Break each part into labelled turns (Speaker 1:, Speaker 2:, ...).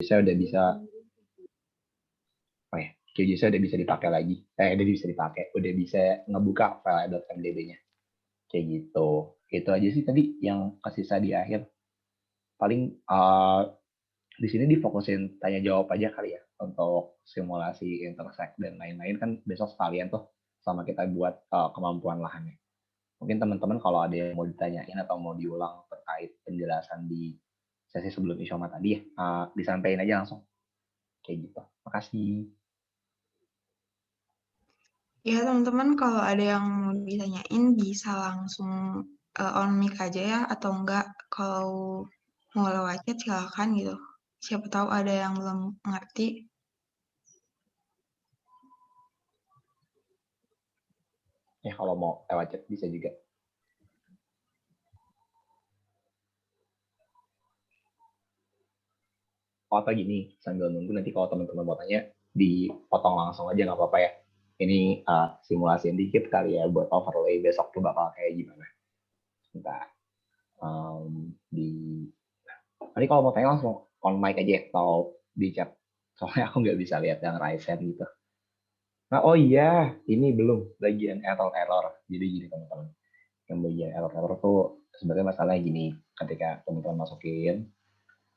Speaker 1: saya udah bisa QGIS udah bisa dipakai lagi. Udah bisa ngebuka file .mdb-nya. Kayak gitu. Itu aja sih tadi yang kesisa di akhir. Paling di sini difokusin tanya jawab aja kali ya untuk simulasi intersect dan lain-lain kan besok sekalian tuh sama kita buat kemampuan lahannya. Mungkin teman-teman kalau ada yang mau ditanyain atau mau diulang terkait penjelasan di sesi sebelum Isyoma tadi ya, disampaikan aja langsung. Kayak gitu. Makasih.
Speaker 2: Ya teman-teman kalau ada yang mau ditanyain bisa langsung on mic aja ya, atau enggak kalau mau lewat chat silakan gitu. Siapa tahu ada yang belum ngerti.
Speaker 1: Ya kalau mau lewat chat bisa juga. Atau gini, sambil nunggu nanti kalau teman-teman mau tanya, dipotong langsung aja nggak apa-apa ya. Ini simulasi dikit kali ya buat overlay besok tuh bakal kayak gimana. Sebentar. Nanti kalau mau tanya langsung on mic aja atau di chat. Soalnya aku nggak bisa lihat yang raise hand gitu. Nah, oh iya, ini belum bagian error-error. Jadi gini teman-teman. Yang bagian error-error tuh sebenarnya masalahnya gini. Ketika teman-teman masukin,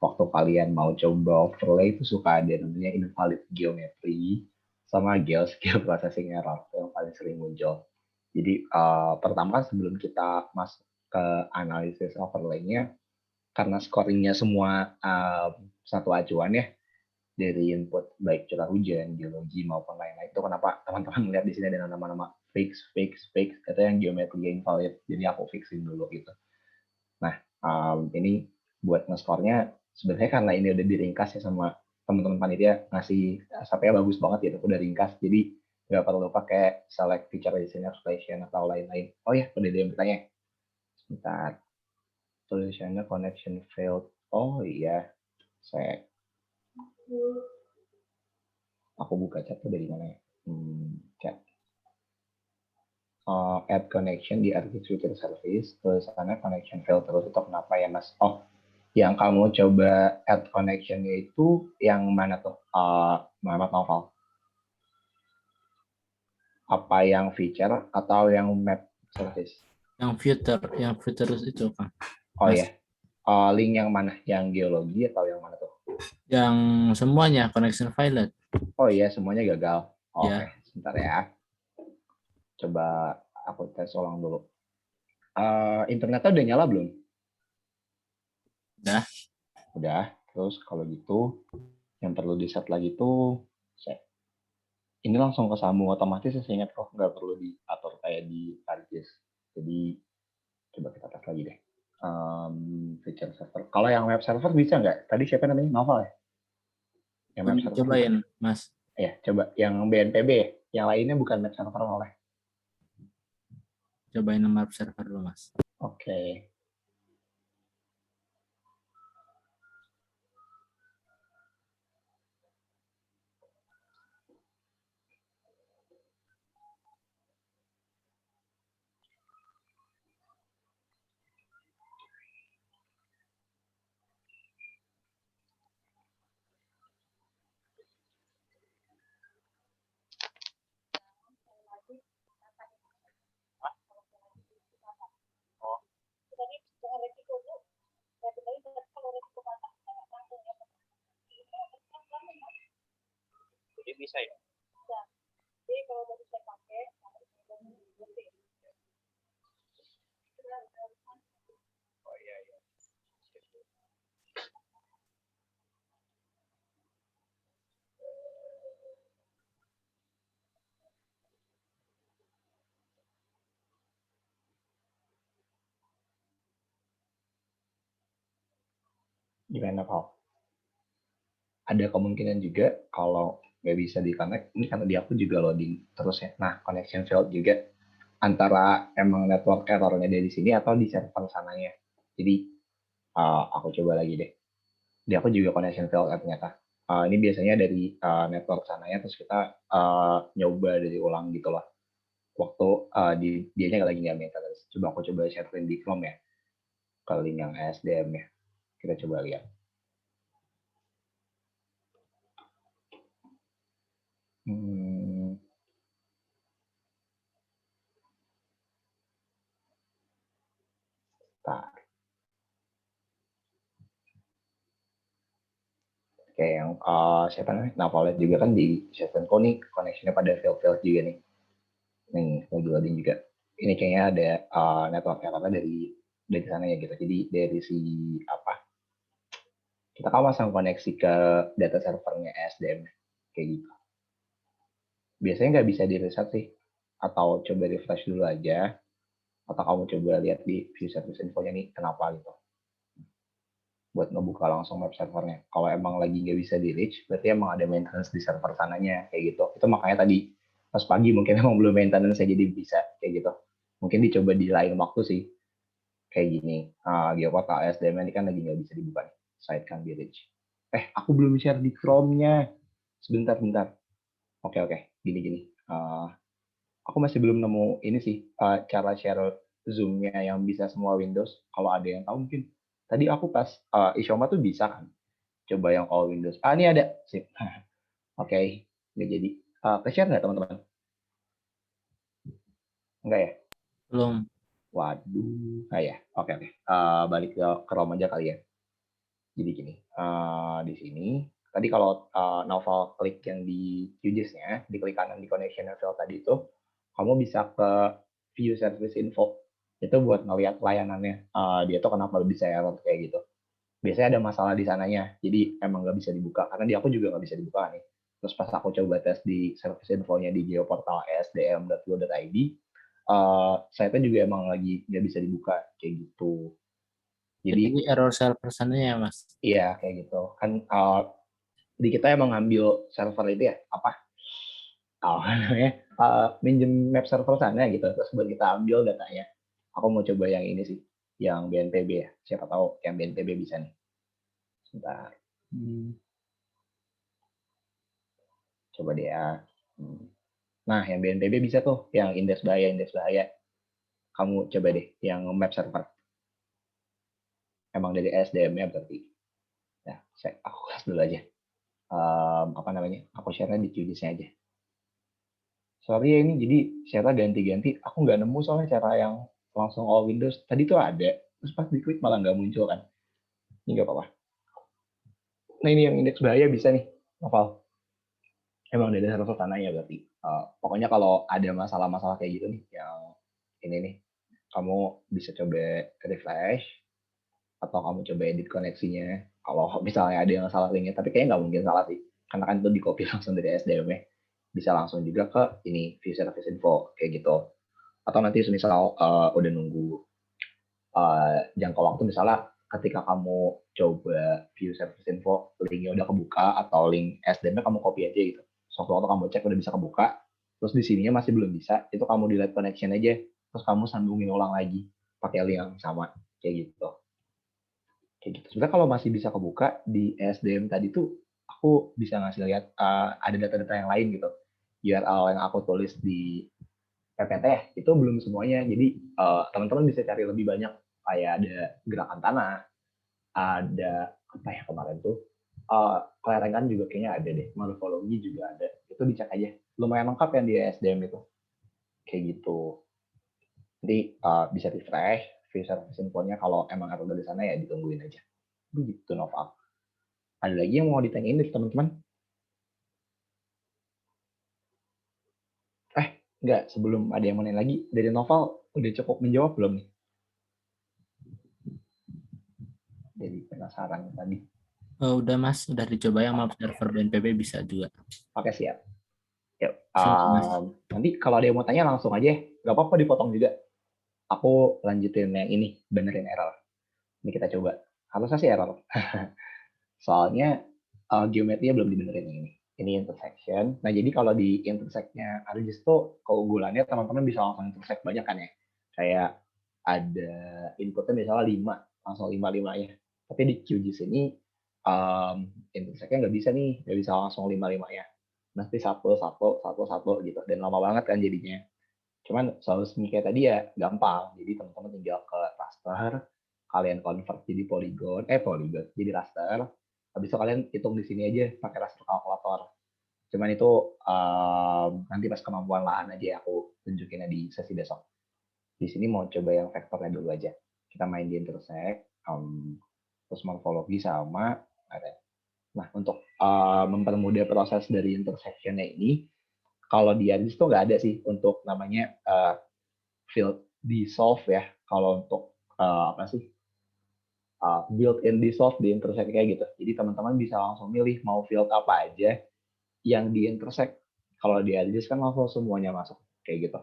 Speaker 1: waktu kalian mau coba overlay itu suka ada namanya invalid geometry sama geoprocessing error yang paling sering muncul. Jadi pertama kan sebelum kita masuk ke analisis overlay-nya, karena scoringnya semua satu acuan ya dari input baik curah hujan, geologi maupun lain-lain. Itu kenapa teman-teman melihat di sini ada nama-nama fix itu yang geometri invalid. Jadi aku fixin dulu gitu. Nah, ini buat nge-score-nya sebenarnya karena ini udah diringkas ya sama teman-teman panitia ngasih SAP-nya bagus banget gitu, udah ringkas. Jadi nggak perlu pakai select feature design explanation atau lain-lain. Oh ya, udah ada yang bertanya. Sebentar. Solutionnya connection failed. Oh iya, saya aku buka chat tuh dari mana ya? Chat. Add connection di RT Twitter service, tulisannya connection failed terus, itu kenapa ya mas? Oh, yang kamu coba add connection-nya itu yang mana tuh, Muhammad Novel? Apa yang feature atau yang map service?
Speaker 3: Yang filter itu kan.
Speaker 1: Oh ya, link yang mana? Yang geologi atau yang mana tuh?
Speaker 3: Yang semuanya connection failed.
Speaker 1: Oh iya, semuanya gagal. Oke,
Speaker 3: Ya.
Speaker 1: sebentar ya. Coba aku tes ulang dulu. Internetnya udah nyala belum?
Speaker 3: Udah.
Speaker 1: Udah. Terus kalau gitu, yang perlu di-set lagi tuh, ini langsung kesambung otomatis ya, saya ingat kok nggak perlu diatur kayak di Argis. Jadi coba kita tes lagi deh. Feature server. Kalau yang web server bisa nggak? Tadi siapa namanya? Novel ya? Yang web server
Speaker 3: Cobain,
Speaker 1: bisa.
Speaker 3: Mas.
Speaker 1: Ya, coba yang BNPB ya. Yang lainnya bukan web server oleh.
Speaker 3: Cobain nama server dulu, Mas.
Speaker 1: Oke. Jadi bisa ya? Jadi kalau udah bisa pakai, oh iya iya. Gimana Pak? Ada kemungkinan juga kalau nggak bisa di-connect, ini karena di aku juga loading terus ya. Nah, connection failed juga antara emang network errornya dari sini atau di server sananya. Jadi aku coba lagi deh. Di aku juga connection failed ternyata. Ini biasanya dari network sananya, terus kita nyoba dari ulang gitu loh. Waktu dianya lagi nggak maintenance. Coba aku coba sharing di Chrome ya, ke link yang SDM ya. Kita coba lihat. Kayak yang siapa namanya? Navalet juga kan di Sheffield nih connection-nya pada fail juga nih. Nih lagi loading juga. Ini kayaknya ada network error dari sana ya gitu. Jadi dari si apa? Kita kan masang koneksi ke data servernya SDM kayak gitu. Biasanya nggak bisa di reset sih. Atau coba refresh dulu aja. Atau kamu coba lihat di view service info-nya nih kenapa gitu. Buat ngebuka langsung web servernya. Kalau emang lagi nggak bisa di reach, berarti emang ada maintenance di server sananya kayak gitu. Itu makanya tadi pas pagi mungkin emang belum maintenance jadi bisa kayak gitu. Mungkin dicoba di lain waktu sih. Kayak gini, geoportal SDM ini kan lagi nggak bisa dibuka nih. Site can be reach. Aku belum share di Chrome-nya. Sebentar. Oke. Gini. Aku masih belum nemu ini sih, cara share Zoom-nya yang bisa semua Windows. Kalau ada yang tahu mungkin. Tadi aku pas Ishoma tuh bisa kan. Coba yang all Windows. Ini ada. Sip. Oke. Nggak jadi. Ke-share nggak teman-teman? Enggak ya?
Speaker 3: Belum.
Speaker 1: Waduh. Ya. Oke. Balik ke Chrome aja kali ya. Jadi gini, di sini tadi kalau Novel klik yang di QGIS-nya, diklik kanan di connection level tadi itu, kamu bisa ke view service info. Itu buat ngelihat layanannya, dia tuh kenapa bisa error kayak gitu. Biasanya ada masalah di sananya, jadi emang nggak bisa dibuka. Karena di aku juga nggak bisa dibuka nih. Terus pas aku coba tes di service info-nya di geoportal sdm.go.id, saya tuh juga emang lagi nggak bisa dibuka kayak gitu.
Speaker 3: Jadi
Speaker 1: Jadi
Speaker 3: error server sananya ya, Mas.
Speaker 1: iya kayak gitu kan di kita emang ngambil server itu ya apa namanya minjem map server sana gitu terus buat kita ambil datanya. Aku mau coba yang ini sih yang BNPB ya, siapa tahu yang BNPB bisa nih. Sebentar. Coba deh ya. Nah yang BNPB bisa tuh yang indeks bahaya kamu coba deh yang map server emang dari SDM-nya berarti ya. Aku kelas dulu aja. Apa namanya, aku share-nya di QGIS-nya aja. Sorry ya ini jadi share ganti-ganti. Aku nggak nemu soalnya cara yang langsung all Windows. Tadi tuh ada, terus pas diklik malah nggak muncul kan. Ini nggak apa-apa. Nah ini yang indeks bahaya bisa nih, Novel. Emang dari server sananya berarti. Pokoknya kalau ada masalah-masalah kayak gitu nih, yang ini nih, kamu bisa coba refresh, atau kamu coba edit koneksinya. Kalau misalnya ada yang salah linknya, tapi kayaknya nggak mungkin salah sih. Karena kan itu di copy langsung dari SDM-nya. Bisa langsung juga ke ini, view service info, kayak gitu. Atau nanti misal udah nunggu jangka waktu misalnya ketika kamu coba view service info linknya udah kebuka atau link SDM-nya kamu copy aja gitu. Waktu kamu cek udah bisa kebuka, terus di sininya masih belum bisa, itu kamu delete connection aja, terus kamu sambungin ulang lagi pakai link yang sama kayak gitu. Sebenarnya kalau masih bisa kebuka di SDM tadi tuh aku bisa ngasih lihat ada data-data yang lain gitu. URL yang aku tulis di PPT itu belum semuanya. Jadi teman-teman bisa cari lebih banyak kayak ada gerakan tanah, ada apa ya kemarin tuh kelerengan juga kayaknya ada deh, morfologi juga ada. Itu dicek aja. Lumayan lengkap yang di SDM itu. Kayak gitu. Jadi bisa refresh view service infonya kalau emang ada dari sana ya ditungguin aja. Begitu Nova. Ada lagi yang mau ditanyain dari teman-teman? Enggak, sebelum ada yang mau nanya lagi, dari Novel udah cukup menjawab belum nih? Jadi penasaran tadi.
Speaker 3: Oh, udah Mas, udah dicoba yang map server BNPB bisa juga.
Speaker 1: Oke, siap. Yuk,
Speaker 3: Mas.
Speaker 1: nanti kalau ada yang mau tanya langsung aja. Gak apa-apa dipotong juga. Aku lanjutin yang ini, benerin error. Ini kita coba. Harusnya sih error. Soalnya geometrinya belum dibenerin yang ini. Ini intersection. Nah, jadi kalau di intersectnya ArcGIS tuh keunggulannya teman-teman bisa langsung intersect banyak kan ya. Kayak ada inputnya misalnya 5, langsung 5-5-nya. Tapi di QGIS ini intersectnya nggak bisa nih, nggak bisa langsung 5-5-nya. Mesti satu gitu. Dan lama banget kan jadinya. Cuman solusinya kayak tadi ya gampang. Jadi teman-teman tinggal ke raster, kalian convert jadi polygon, jadi raster. Habis itu kalian hitung di sini aja pakai raster kalkulator. Cuman itu nanti pas kemampuan lahan aja ya aku tunjukinnya di sesi besok. Di sini mau coba yang vektornya dulu aja. Kita main di intersect, terus morfologi sama ada. Nah, untuk mempermudah proses dari intersection-nya ini, kalau di ArcGIS tuh nggak ada sih untuk namanya field dissolve ya. Kalau untuk apa sih built-in dissolve di intersect kayak gitu. Jadi teman-teman bisa langsung milih mau field apa aja yang di intersect. Kalau di ArcGIS kan langsung semuanya masuk kayak gitu.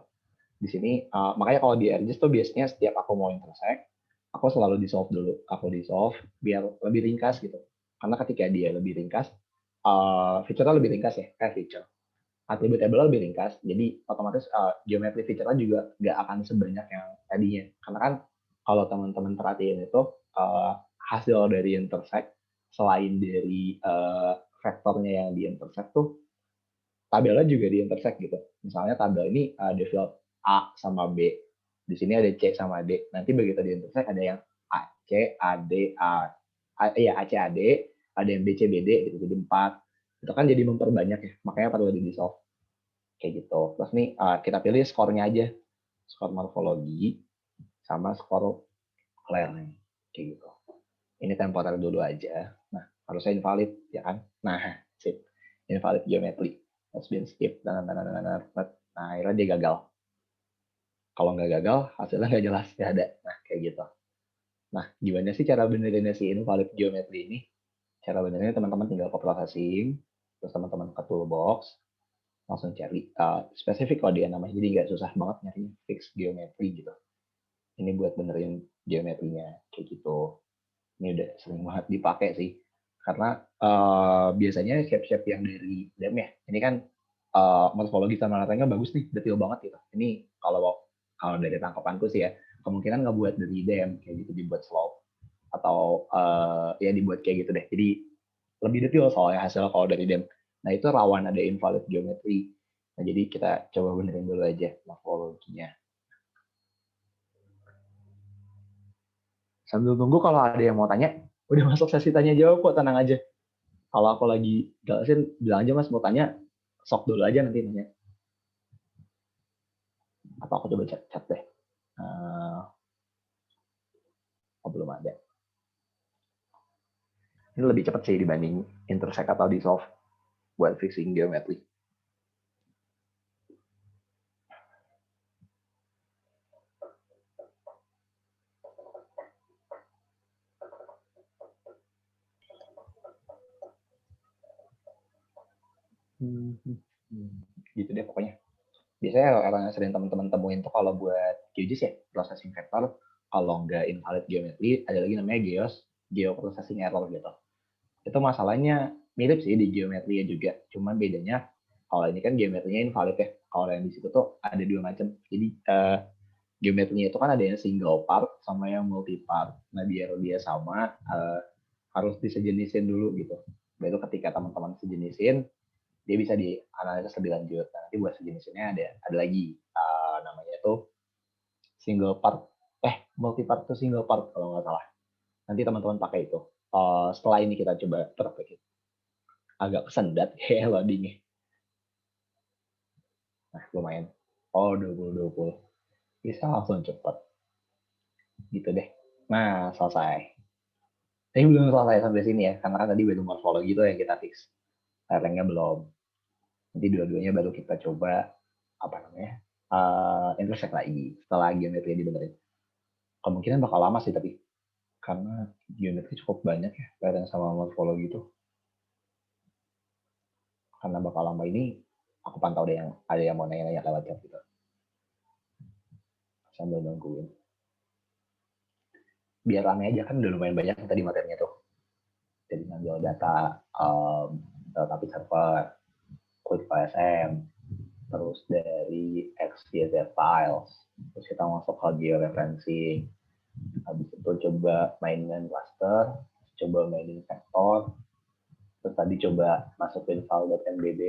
Speaker 1: Di sini makanya kalau di ArcGIS tuh biasanya setiap aku mau intersect, aku selalu dissolve dulu. Aku dissolve biar lebih ringkas gitu. Karena ketika dia lebih ringkas, feature-nya lebih ringkas ya, feature. Atribut table lebih ringkas, jadi otomatis geometri feature-nya juga nggak akan sebanyak yang tadinya. Karena kan kalau teman-teman perhatiin itu hasil dari intersect selain dari vektornya yang di intersect tuh tabelnya juga di intersect gitu. Misalnya tabel ini ada field A sama B, di sini ada C sama D. Nanti begitu di intersect ada yang A C A D ya A C A D, ada yang B C B D gitu, jadi 4. Itu kan jadi memperbanyak ya, makanya perlu di dissolve kayak gitu. Terus nih kita pilih skornya aja, skor morfologi sama skor learning kayak gitu. Ini temporer dulu aja. Nah, harusnya invalid ya kan? Nah, sip. Invalid geometry. Has been skipped. Nah, akhirnya dia gagal. Kalau nggak gagal, hasilnya nggak jelas, nggak ada. Nah, kayak gitu. Nah, gimana sih cara benerinnya si invalid geometry ini? Cara benernya teman-teman tinggal ke processing, terus teman-teman ke toolbox, langsung cari spesifik kalau dia namanya, jadi nggak susah banget nyari fix geometry gitu. Ini buat benerin geometrinya kayak gitu. Ini udah sering banget dipakai sih, karena biasanya shape-shape yang dari DEM ya, ini kan morfologi sama latanya bagus nih, detail banget gitu. Ini kalau dari tangkapanku sih ya, kemungkinan ngebuat dari DEM kayak gitu, dibuat slope atau ya dibuat kayak gitu deh. Jadi lebih detail soalnya hasil kalau dari DEM. Nah itu rawan ada invalid geometry. Nah jadi kita coba benerin dulu aja morfologinya. Sambil tunggu kalau ada yang mau tanya, udah masuk sesi tanya jawab kok, tenang aja. Kalau aku lagi jelasin, bilang aja mas mau tanya, sok dulu aja nanti nanya. Atau aku coba chat deh. Oh, belum ada. Ini lebih cepat sih dibanding intersect atau dissolve buat fixing geometry. Gitu deh pokoknya. Biasanya orang yang sering teman-teman temuin tuh kalau buat QGIS ya, processing vector, kalau nggak invalid geometry, ada lagi namanya geoprocessing error gitu. Itu masalahnya mirip sih di geometri ya juga, cuman bedanya kalau ini kan geometrinya invalid ya, kalau yang di situ tuh ada dua macam. Jadi geometrinya itu kan ada yang single part sama yang multi part. Nah biar dia sama harus disejenisin dulu gitu. Baru ketika teman-teman sejenisin, dia bisa dianalisis lebih lanjut. Nah, nanti buat sejenisinnya ada lagi namanya tuh single part, multi part tuh single part kalau nggak salah. Nanti teman-teman pakai itu. Setelah ini kita coba praktekin. Agak kesendat kayak loadingnya. Nah, lumayan. Oh, 2020. Bisa langsung cepat. Gitu deh. Nah, selesai. Tapi belum selesai sampai sini ya, karena kan tadi baru morfologi itu yang kita fix. Lerengnya belum. Nanti dua-duanya baru kita coba, intersect lagi. Setelah geometri dibenerin. Kemungkinan bakal lama sih, tapi karena geometri cukup banyak ya, lereng sama morfologi itu. Karena bakal lama ini, aku pantau ada yang mau nanya-nanya lewat chat gitu. Sambil nungguin. Biar rame aja kan udah lumayan banyak tadi materinya tuh. Jadi ngambil data tapi server, QuickFSM, terus dari XYZ files, terus kita masuk ke georeferencing, habis itu coba mainin cluster, coba mainin vektor, terus tadi coba masukin file.mdb,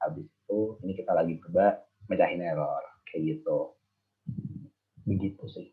Speaker 1: habis itu ini kita lagi coba mecahin error, kayak gitu. Begitu sih.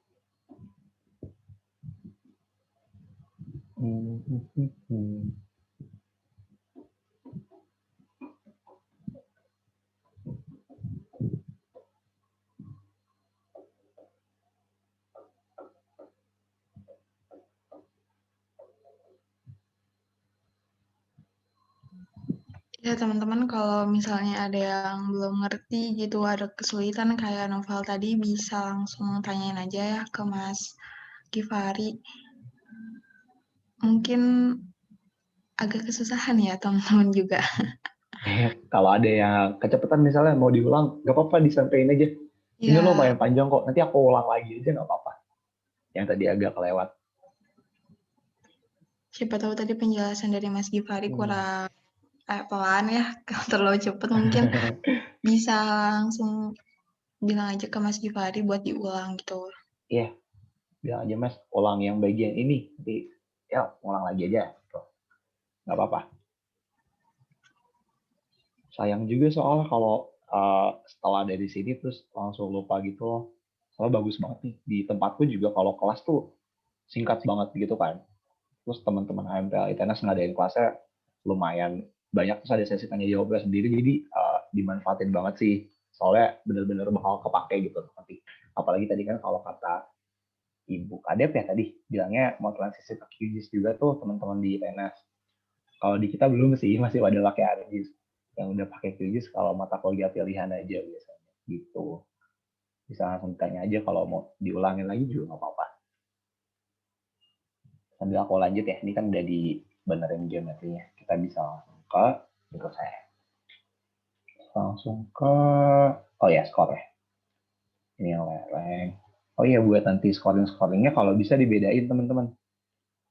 Speaker 2: Ya teman-teman kalau misalnya ada yang belum ngerti gitu, ada kesulitan kayak novel tadi, bisa langsung tanyain aja ya ke Mas Givari. Mungkin agak kesusahan ya teman-teman juga.
Speaker 1: Kalau ada yang kecepatan misalnya mau diulang, nggak apa-apa disampaikan aja. Ini
Speaker 2: Ya,
Speaker 1: lumayan panjang kok, nanti aku ulang lagi aja nggak apa-apa. Yang tadi agak kelewat.
Speaker 2: siapa tahu tadi penjelasan dari Mas Givari
Speaker 1: Hmm.
Speaker 2: kurang pelan ya, kalau terlalu cepat mungkin bisa langsung bilang aja ke Mas Givari buat diulang gitu.
Speaker 1: Iya, bilang aja Mas, ulang yang bagian ini. Nanti ya ulang lagi aja. Tuh. Nggak apa-apa. Sayang juga soalnya kalau setelah dari sini terus langsung lupa gitu loh. Soalnya bagus banget nih. Di tempatku juga kalau kelas tuh singkat banget gitu kan. Terus teman-teman HMPL ITNAS ngadain kelasnya lumayan banyak, terus ada sesi tanya jawabnya sendiri, jadi dimanfaatin banget sih. Soalnya bener-bener bakal kepake gitu nanti. Apalagi tadi kan kalau kata Ibu Kadep ya tadi, bilangnya mau transisi ke QGIS juga tuh teman-teman di ITNAS. Kalau di kita belum sih, masih pada pakai ARGIS. Yang udah pakai QGIS kalau mata kuliah pilihan aja biasanya gitu. Bisa langsung tanya aja, kalau mau diulangin lagi juga nggak apa-apa. Sambil aku lanjut ya, ini kan udah dibenerin geometrinya. Kita bisa langsung ke berikut saya. Langsung ke, oh ya skor ya. Ini yang lereng. Oh iya, buat nanti scoringnya kalau bisa dibedain teman-teman.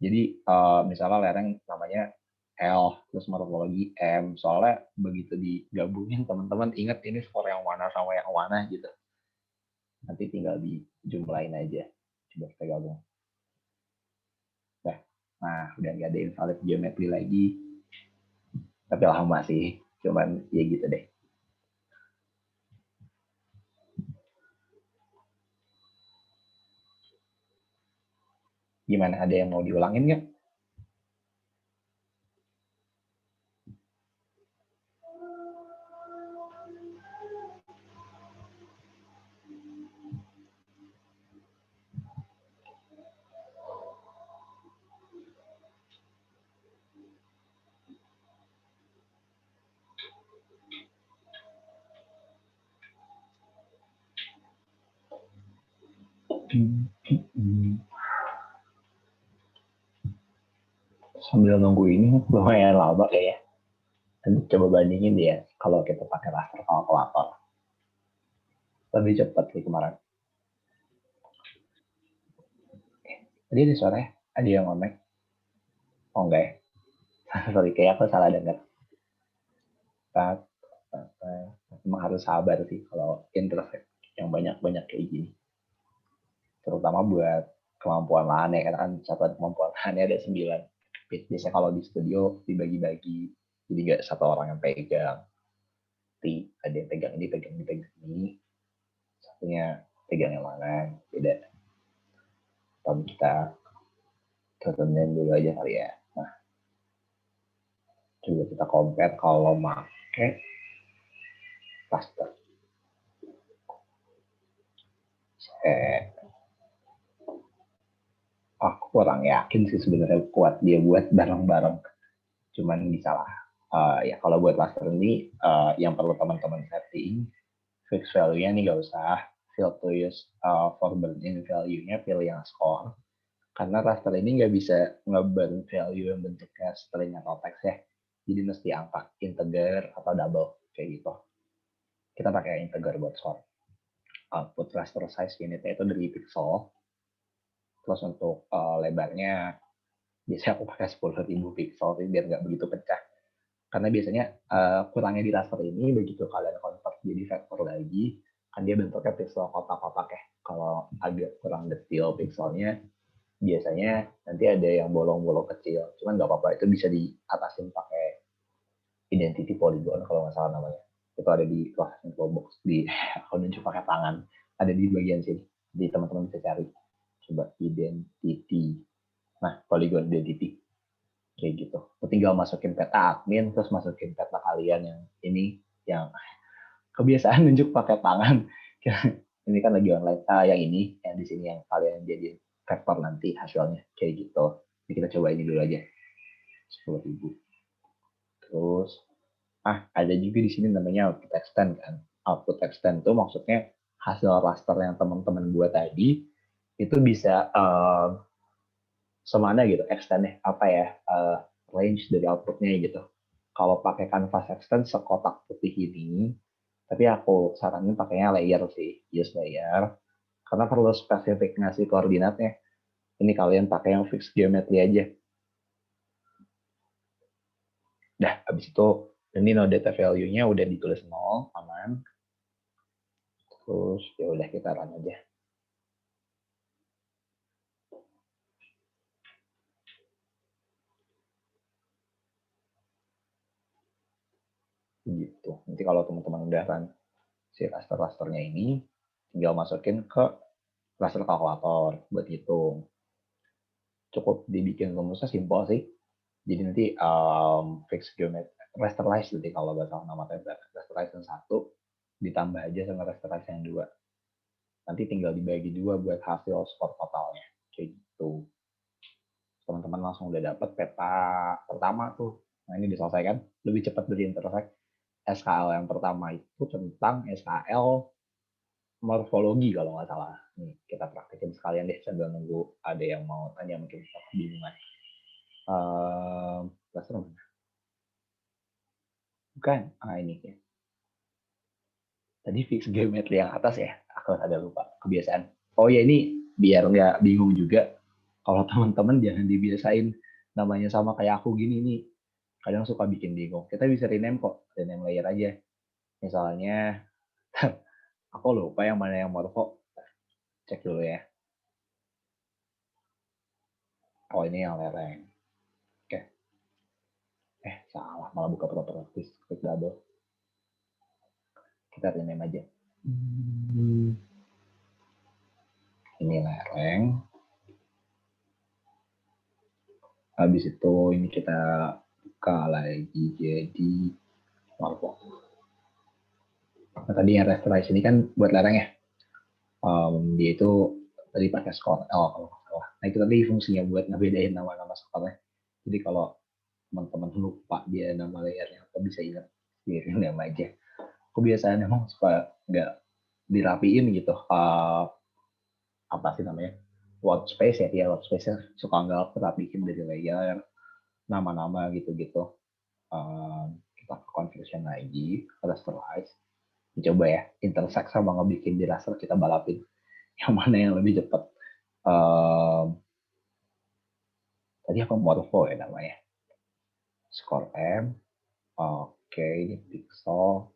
Speaker 1: Jadi misalnya lereng namanya L, terus morfologi M. Soalnya begitu digabungin teman-teman ingat ini skor yang mana sama yang mana gitu. Nanti tinggal dijumlahin aja. Coba kita gabung. Nah, udah nggak ada invalid geometri lagi. Tapi lama sih. Cuman ya gitu deh. Gimana, ada yang mau diulangin nggak? Sambil nunggu ini lumayan lama kayaknya. Nanti coba bandingin ya kalau kita pakai raster kalkulator. Lebih cepat sih kemarin. Tadi ada suara ya? Ada yang ngomong? Oh enggak ya? Sorry, kayak aku salah dengar. Emang harus sabar sih kalau interface yang banyak-banyak kayak gini. Terutama buat kemampuan lahan ya, karena kan satuan kemampuan lahannya ada 9. Biasanya kalau di studio dibagi-bagi, jadi nggak satu orang yang pegang. Nanti ada yang pegang ini, satunya pegang yang mana, beda. Tapi kita turunin dulu aja kali ya. Nah, coba kita compare kalau pakai raster. Aku kurang yakin sih sebenarnya kuat dia buat bareng-bareng. Cuman bisa lah. Ya kalau buat raster ini yang perlu teman-teman setting fixed value-nya nih nggak usah fill to use for burn-in value-nya, pilih yang score. Karena raster ini nggak bisa nge-burn value yang bentuknya string atau teks ya. Jadi mesti angka integer atau double kayak gitu. Kita pakai integer buat score. Output raster size unitnya itu dari pixel. Terus untuk lebarnya biasanya aku pakai 10.000 pixel sih biar nggak begitu pecah. Karena biasanya kurangnya di raster ini begitu kalian convert jadi vektor lagi, kan dia bentuknya pixel kotak-kotak ya. Kalau agak kurang detail pixelnya, biasanya nanti ada yang bolong-bolong kecil. Cuman nggak apa-apa, itu bisa diatasin pakai identity polygon kalau nggak salah namanya. Itu ada di kelas info box, di aku nunjuk pakai tangan, ada di bagian sini. Jadi teman-teman bisa cari. Coba identity. Nah, polygon identity. Kayak gitu. Tinggal masukin peta admin, terus masukin peta kalian yang ini, yang kebiasaan nunjuk pakai tangan. Ini kan lagi online. Yang ini, yang di sini yang kalian jadi vektor nanti hasilnya. Kayak gitu. Jadi kita coba ini dulu aja. 10.000. Terus, Ada juga di sini namanya output extend kan. Output extend itu maksudnya hasil raster yang teman-teman buat tadi itu bisa semana gitu extend apa ya range dari outputnya gitu. Kalau pakai canvas extend sekotak putih ini, tapi aku saranin pakainya layer sih, use layer karena perlu spesifik ngasih koordinatnya. Ini kalian pakai yang fixed geometry aja. Dah, habis itu ini no data value-nya udah ditulis 0, aman. Terus ya udah kita run aja. Gitu. Nanti kalau teman-teman udah run si raster-rasternya ini, tinggal masukin ke raster kalkulator buat hitung. Cukup dibikin rumusnya simpel sih. Jadi nanti fixed geometry, rasterize nanti kalau nggak salah nama rasterize yang 1 ditambah aja sama rasterize yang 2. Nanti tinggal dibagi 2 buat hasil skor totalnya. Kayak gitu. Teman-teman langsung udah dapet peta pertama tuh. Nah ini diselesaikan lebih cepat dari intersect. SKL yang pertama itu tentang SKL morfologi kalau nggak salah. Nih kita praktekin sekalian deh sambil nunggu ada yang mau tanya mungkin kebingungan. Klaster mana? Bukan, ini ya. Tadi fix geometri yang atas ya, aku ada lupa kebiasaan. Oh ya ini biar nggak bingung juga. Kalau teman-teman jangan dibiasain namanya sama kayak aku gini nih. Kadang suka bikin bingung. Kita bisa rename kok, rename layer aja. Misalnya, aku lupa yang mana yang morfo. Cek dulu ya. Oh ini yang lereng. Oke. Salah, malah buka properties. Klik double. Kita rename aja. Ini lereng. Habis itu ini kita buka lagi jadi morfo. Nah, tadi yang rasterize ini kan buat lereng ya. Dia itu tadi pakai skor L kalau nggak salah. Nah itu tadi fungsinya buat ngebedain nama-nama skornya. Jadi kalau teman-teman lupa dia nama layernya atau bisa ingat sendiri nama aja. Kebiasaan emang suka nggak dirapiin gitu. Apa sih namanya? Workspace ya, dia workspace suka nggak terapiin dari layer, nama-nama gitu-gitu. Kita conversion lagi, rasterize. Coba ya, intersect sama ngebikin di raster kita balapin. Yang mana yang lebih cepat. Tadi apa morpho ya namanya. Skor M. Oke, ini pixel.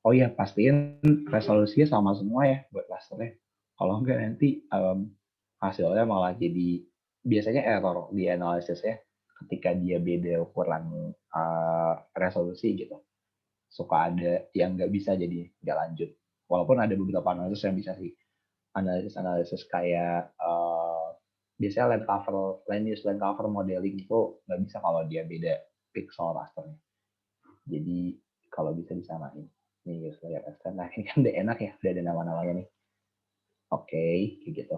Speaker 1: Oh iya, pastiin resolusinya sama semua ya buat rasternya. Kalau enggak nanti hasilnya malah jadi biasanya error di analisisnya ketika dia beda ukuran resolusi gitu. Suka ada yang nggak bisa jadi nggak lanjut. Walaupun ada beberapa analisis yang bisa sih. Analisis kayak biasanya land use cover modeling itu nggak bisa kalau dia beda pixel rasternya. Jadi kalau bisa disamain. Nih use layer extend. Nah ini kan udah enak ya, udah ada nama-namanya nih. Oke, kayak gitu.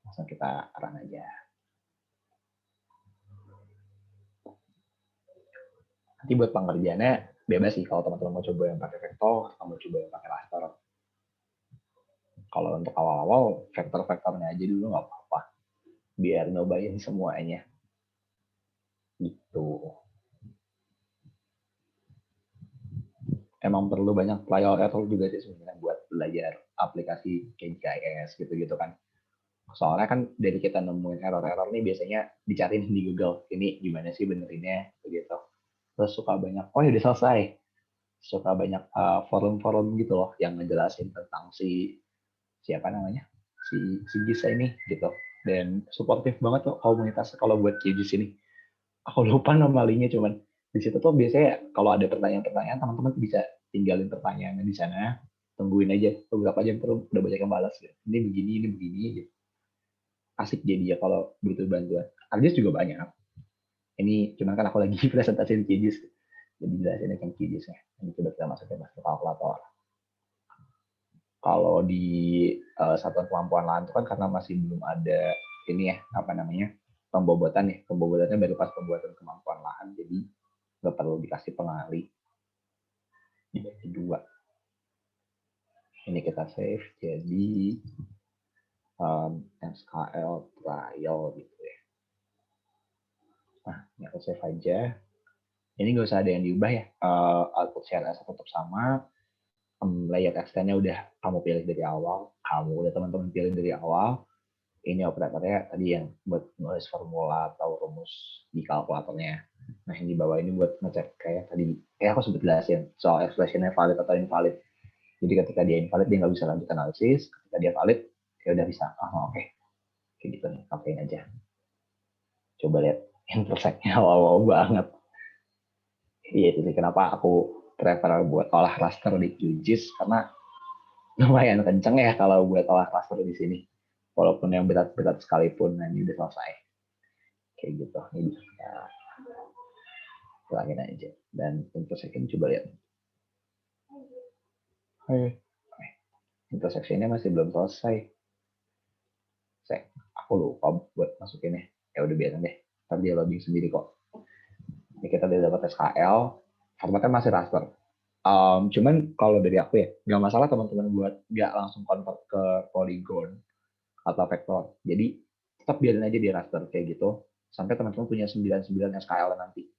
Speaker 1: Langsung kita run aja. Nanti buat pengerjaannya bebas sih kalau teman-teman mau coba yang pakai vektor, atau mau coba yang pakai raster. Kalau untuk awal-awal vektor-vektornya aja dulu nggak apa-apa. Biar nyobain semuanya. Gitu. Emang perlu banyak trial error juga sih sebenarnya buat belajar aplikasi kayak GIS gitu-gitu kan. Soalnya kan dari kita nemuin error-error nih biasanya dicariin di Google. Ini gimana sih benerinnya begitu. Terus suka banyak, oh ya udah selesai. Suka banyak forum-forum gitu loh yang ngejelasin tentang siapa namanya? Si Gisa ini gitu. Dan suportif banget tuh komunitas kalau buat QGIS ini. Aku lupa nama linknya cuman di situ tuh biasanya kalau ada pertanyaan-pertanyaan teman-teman bisa tinggalin pertanyaannya di sana, tungguin aja beberapa jam terus udah banyak yang balas gitu. Ini begini gitu. Asik jadi ya kalau butuh bantuan. Arjis juga banyak. Ini cuman kan aku lagi presentasiin QGIS. Jadi jelasin kan QGIS-nya. Ini coba kita masukin masuk kalkulator. Kalau di satuan kemampuan lahan itu kan karena masih belum ada ini ya apa namanya pembobotan ya. Pembobotannya baru pas pembuatan kemampuan lahan. Jadi nggak perlu dikasih pengali. dibagi 2. Ini kita save jadi SKL trial gitu ya. Nah, ini aku save aja. Ini nggak usah ada yang diubah ya. Output CSS tetap sama. Layout extend-nya udah kamu pilih dari awal. Kamu udah teman-teman pilih dari awal. Ini operatornya tadi yang buat nulis formula atau rumus di kalkulatornya. Nah, yang di bawah ini buat ngecek kayak tadi. Kayak aku sempat jelasin soal expression-nya valid atau invalid. Jadi ketika dia invalid, dia nggak bisa lanjut analisis. Ketika dia valid, ya udah bisa. Oke. Kayak gitu nih, pakein aja. Coba lihat intersect-nya wow banget. Iya, itu sih kenapa aku prefer buat olah raster di QGIS, karena lumayan kenceng ya kalau buat olah raster di sini. Walaupun yang berat-berat sekalipun, nah ini udah selesai. Kayak gitu. Ini bisa kita ulangin aja. Dan intersection coba lihat. Intersection-nya masih belum selesai. Aku lupa buat masukinnya. Ya udah biarin deh. Ntar dia loading sendiri kok. Ini kita udah dapat SKL. Formatnya masih raster. Cuman kalau dari aku ya, nggak masalah teman-teman buat nggak langsung convert ke polygon atau vektor. Jadi tetap biarin aja di raster kayak gitu. Sampai teman-teman punya 99 SKL nanti.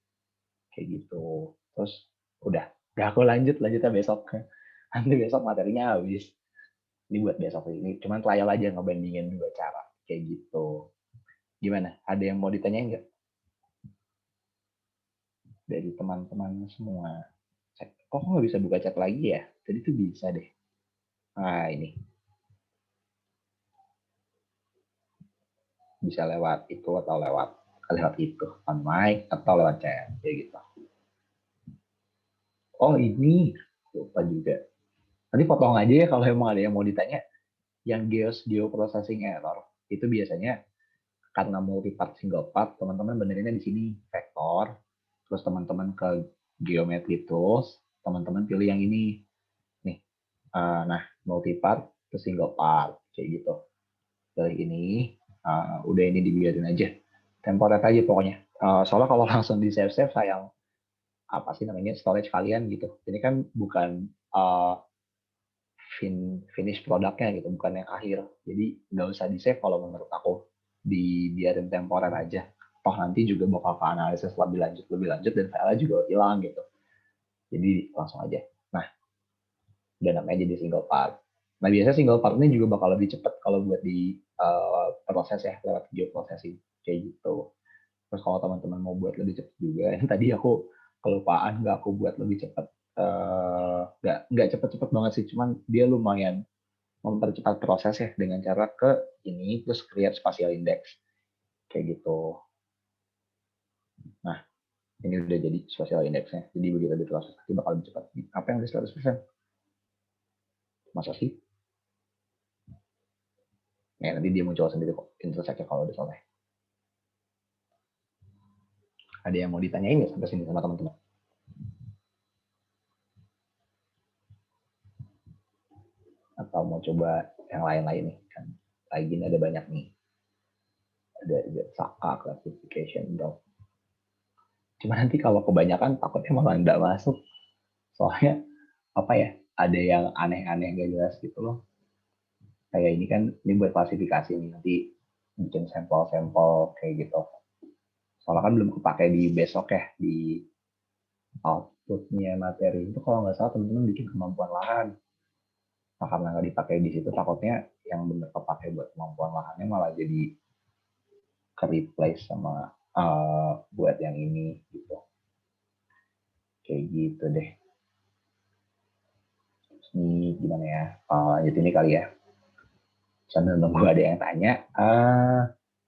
Speaker 1: Kayak gitu. Terus udah aku lanjutnya besok. Nanti besok materinya habis. Ini buat besok ini. Cuman trial aja ngebandingin 2 cara. Kayak gitu. Gimana? Ada yang mau ditanyain nggak? Dari teman-teman semua. Kok nggak bisa buka chat lagi ya? Tadi tuh bisa deh. Nah, ini. Bisa lewat itu atau lewat itu. On mic atau lewat chat. Kayak gitu. Oh, ini. Lupa juga. Nanti potong aja ya kalau emang ada yang mau ditanya. Yang geoprocessing error. Itu biasanya karena multi-part single part, teman-teman benerinnya di sini vektor. Terus teman-teman ke geometry tools. Teman-teman pilih yang ini. Nih. Nah, multi-part ke single part. Kayak gitu. Pilih ini. Udah ini dibiarin aja. Temporary aja pokoknya. Soalnya kalau langsung di save sayang apa sih namanya storage kalian gitu. Ini kan bukan finish produknya gitu, bukan yang akhir. Jadi nggak usah di save kalau menurut aku, dibiarin temporer aja. Toh nanti juga bakal ke analisis lebih lanjut dan filenya juga hilang gitu. Jadi langsung aja. Nah, udah namanya jadi single part. Nah biasanya single part ini juga bakal lebih cepat kalau buat di proses ya lewat geoprocessing kayak gitu. Terus kalau teman-teman mau buat lebih cepat juga, tadi aku kelupaan nggak aku buat lebih cepat. Nggak cepet-cepet banget sih, cuman dia lumayan mempercepat proses ya dengan cara ke ini terus create spatial index kayak gitu. Nah, ini udah jadi spatial indexnya. Jadi begitu diproses nanti bakal lebih cepat. Apa yang udah 100%? Masa sih? Ya, nanti dia muncul sendiri kok intersect-nya kalau udah selesai. Ada yang mau ditanyain nggak sampai sini sama teman-teman? Atau mau coba yang lain-lain nih? Kan lagi ini ada banyak nih. Ada Saka, classification, dog. Cuma nanti kalau kebanyakan takutnya malah nggak masuk. Soalnya apa ya? Ada yang aneh-aneh nggak jelas gitu loh. Kayak ini kan ini buat klasifikasi nih, nanti bikin sampel-sampel kayak gitu. Soalnya kan belum kepake di besok ya, di outputnya materi itu kalau nggak salah teman-teman bikin kemampuan lahan. Nah karena nggak dipakai di situ takutnya yang bener kepake buat kemampuan lahannya malah jadi ke replace sama buat yang ini gitu. Kayak gitu deh. Ini gimana ya? Lanjut ini kali ya. Sambil nunggu ada yang tanya.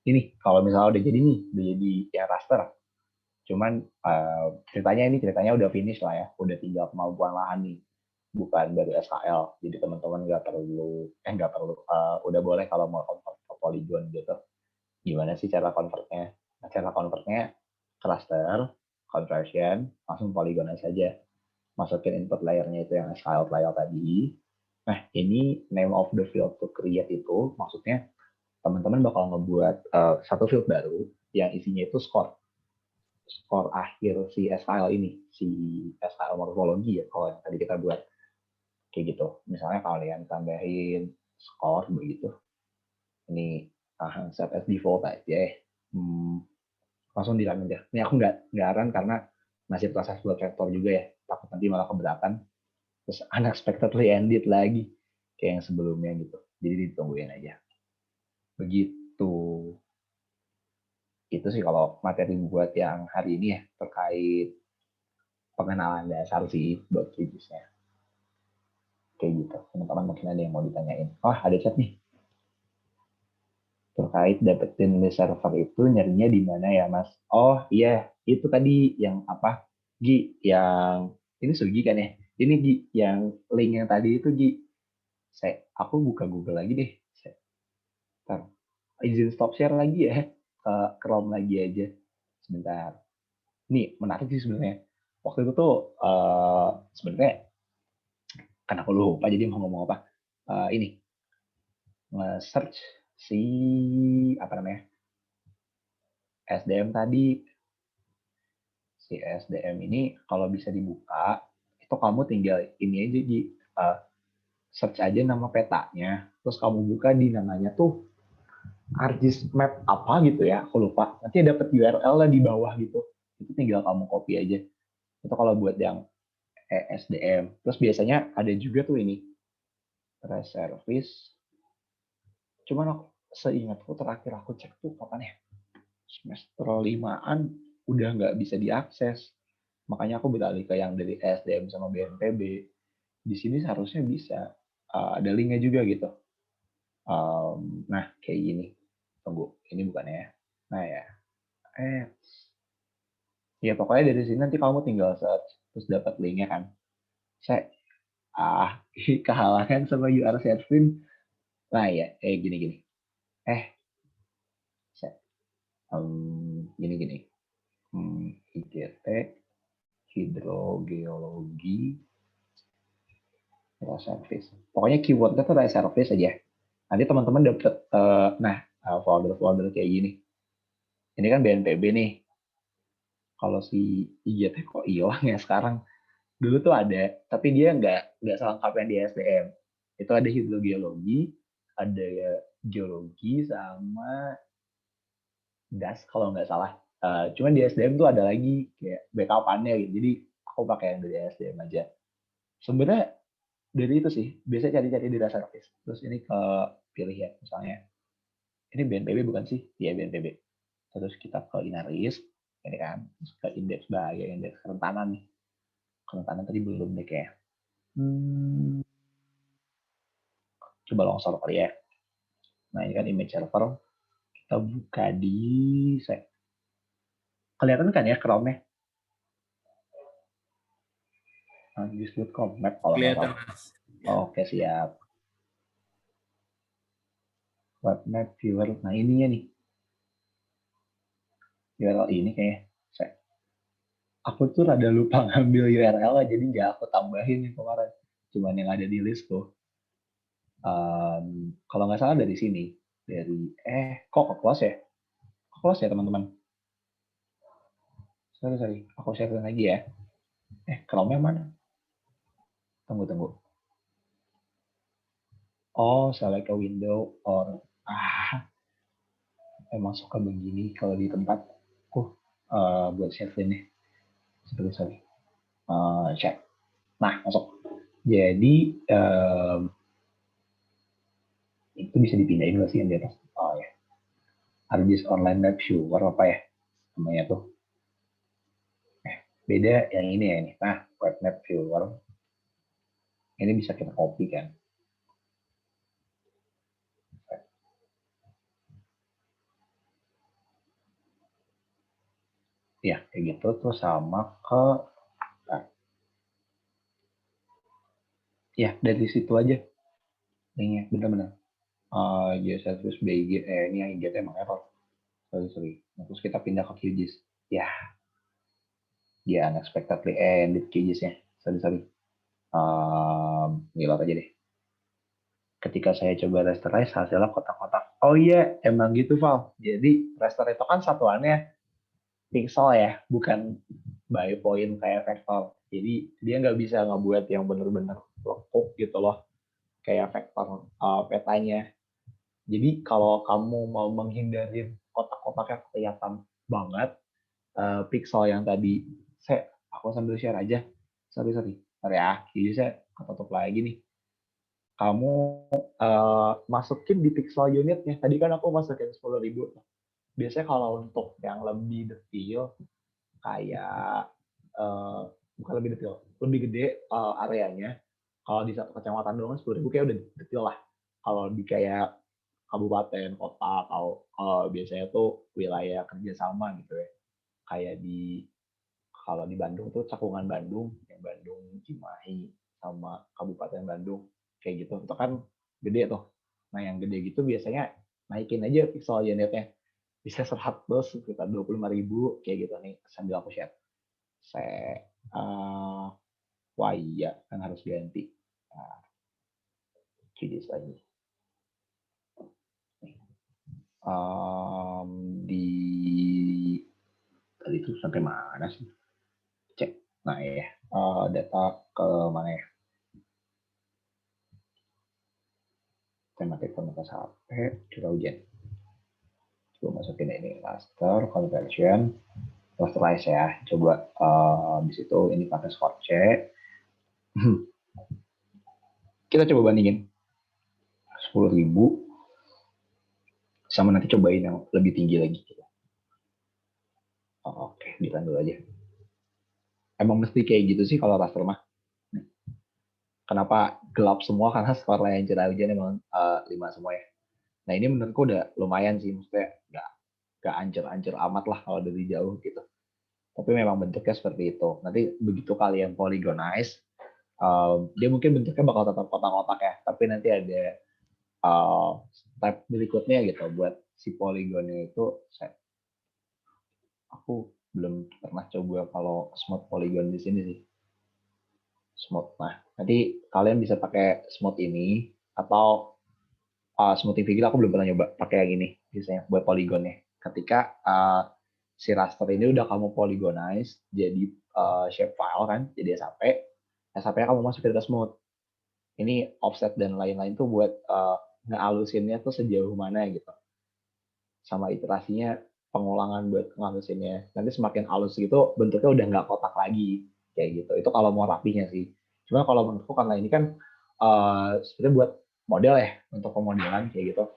Speaker 1: Ini kalau misalnya udah jadi ya raster. Cuman ceritanya udah finish lah ya, udah tinggal kemampuan lahan nih, bukan baru SKL. Jadi teman-teman nggak perlu, udah boleh kalau mau convert ke polygon gitu. Gimana sih cara convertnya? Nah, cara convertnya cluster, conversion, langsung polygon saja. Masukin input layernya itu yang SKL trial tadi. Nah, ini name of the field to create itu maksudnya teman-teman bakal ngebuat satu field baru yang isinya itu skor akhir si SKL ini, si style morfologi ya kalau yang tadi kita buat kayak gitu. Misalnya kalian tambahin skor begitu. Ini set as default aja. Langsung di run aja. Ini aku nggak run karena masih proses buat vektor juga ya. Takut nanti malah keberatan. Terus unexpectedly ended lagi kayak yang sebelumnya gitu. Jadi ditungguin aja. Begitu. Itu sih kalau materi buat yang hari ini ya terkait pengenalan dasar sih buat QGIS-nya. Kayak gitu. Teman-teman mungkin ada yang mau ditanyain. Oh, ada chat nih. Terkait dapetin list server itu nyarinya di mana ya, Mas? Oh, iya. Itu tadi yang apa? Gi, yang ini Sugi kan ya? Ini Gi, yang link yang tadi itu Gi. Aku buka Google lagi deh. Ntar. Izin stop share lagi ya. Ke Chrome lagi aja. Sebentar. Nih, menarik sih sebenarnya. Waktu itu tuh sebenarnya kan aku lupa jadi mau ngomong apa. Ini nge-search si apa namanya? SDM tadi. Si SDM ini kalau bisa dibuka, itu kamu tinggal ini aja di search aja nama petanya, terus kamu buka di namanya tuh ArcGIS Map apa gitu ya, aku lupa. Nanti dapat URL lah di bawah gitu. Itu tinggal kamu copy aja. Itu kalau buat yang SDM. Terus biasanya ada juga tuh ini reservis. Cuman aku seingatku terakhir aku cek tuh kapan ya? Semester 5-an udah nggak bisa diakses. Makanya aku beralih ke yang dari SDM sama BNPB. Di sini seharusnya bisa. Ada linknya juga gitu. Nah, kayak gini. Tunggu, ini bukan ya. Nah ya. Ya pokoknya dari sini nanti kamu tinggal search. Terus dapat linknya kan. Saya, kehalangan sama URL Servin. Nah ya, gini-gini. Gini-gini. IGT, hidrogeologi, reservis. Pokoknya keywordnya tuh reservis aja. Nanti teman-teman dapat, folder-folder kayak gini. Ini kan BNPB nih. Kalau si IGT kok hilang ya sekarang. Dulu tuh ada, tapi dia nggak selengkap yang di SDM. Itu ada hidrogeologi, ada geologi, sama gas kalau nggak salah. Cuman di SDM tuh ada lagi kayak backup-annya gitu. Jadi aku pakai yang dari SDM aja. Sebenarnya dari itu sih, biasa cari-cari di reservis. Terus ini ke pilih ya, misalnya. Ini BNPB bukan sih? Iya BNPB. Terus kita ke Inaris, ini kan. Terus ke indeks bahaya, indeks kerentanan nih. Kerentanan tadi belum deh kayak. Coba longsor kali ya. Nah ini kan image server. Kita buka di... Kelihatan kan ya Chrome-nya? ArcGIS.com map kalau nggak salah. Oke, siap. Web map viewer. Nah ininya nih. URL ini kayaknya. Aku tuh rada lupa ngambil URL jadi nggak aku tambahin nih kemarin. Cuman yang ada di list tuh. Kalau nggak salah dari sini. Dari, kok ke close ya? Ke close ya teman-teman? Sorry. Aku share lagi ya. Chrome-nya mana? Tunggu. Oh, select a window or... emang suka begini kalau di tempat. Buat share ini. Sorry. Chat. Nah, masuk. Jadi, itu bisa dipindahin nggak sih yang di atas? Oh ya. ArcGIS Online Map Viewer apa ya? Namanya tuh. Beda yang ini ya. Nah, Web Map Viewer. Ini bisa kita copy kan. Ya, kayak gitu. Terus sama ke... Ya, dari situ aja. Linknya, bener-bener. Geoservice BG, ini yang IGT emang error. Sorry. Terus kita pindah ke QGIS. Ya, unexpectedly ended QGIS-nya. Sorry. Ngilang aja deh. Ketika saya coba rasterize, hasilnya kotak-kotak. Oh iya, emang gitu, Val. Jadi, raster itu kan satuannya pixel ya, bukan by point kayak vektor. Jadi dia nggak bisa ngebuat yang bener-bener lekuk gitu loh, kayak vektor petanya. Jadi kalau kamu mau menghindari kotak-kotaknya kelihatan banget, pixel yang tadi, aku sambil share aja. Sorry ya. Jadi saya ketutup lagi nih. Kamu masukin di pixel unitnya. Tadi kan aku masukin 10.000. Biasanya kalau untuk yang lebih detail, kayak bukan lebih detail, lebih gede areanya. Kalau di satu kecamatan doang 10.000 kayak udah detail lah. Kalau di kayak kabupaten, kota, atau biasanya tuh wilayah kerjasama gitu ya. Kayak kalau di Bandung tuh cakungan Bandung, yang Bandung, Cimahi, sama Kabupaten Bandung, kayak gitu. Itu kan gede tuh. Nah yang gede gitu biasanya naikin aja pixel unitnya. Bisa 100, sekitar 25.000, kayak gitu nih, sambil aku share. Wah iya, kan harus ganti. Nah, jadi lagi. Di tadi itu sampai mana sih? Cek. Nah ya, data ke mana ya? Tematik komunitas HP, curah hujan. Coba masukin ini, raster, conversion, rasterize ya. Coba di situ ini pakai skor C. Kita coba bandingin 10.000 sama nanti cobain yang lebih tinggi lagi. Oke, dilan dulu aja. Emang mesti kayak gitu sih kalau raster mah. Kenapa gelap semua? Karena skor layar curah hujan emang 5 semua ya. Nah ini menurutku udah lumayan sih, maksudnya nggak ancur-ancur amat lah kalau dari jauh gitu. Tapi memang bentuknya seperti itu. Nanti begitu kalian polygonize, dia mungkin bentuknya bakal tetap kotak-kotak ya, tapi nanti ada step berikutnya gitu buat si polygonnya itu. Aku belum pernah coba kalau smooth polygon di sini sih. Smooth. Nah, nanti kalian bisa pakai smooth ini atau smooth figure aku belum pernah nyoba pakai yang ini biasanya buat polygonnya. Ketika si raster ini udah kamu polygonize jadi shape file kan, jadi SAP, SAP-nya kamu masukin ke smooth. Ini offset dan lain-lain tuh buat ngehalusinnya tuh sejauh mana gitu. Sama iterasinya, pengulangan buat ngalusinnya. Nanti semakin halus gitu bentuknya udah nggak kotak lagi kayak gitu. Itu kalau mau rapinya sih. Cuma kalau menurutku karena ini kan sebenarnya buat model ya, untuk pemodelan kayak gitu.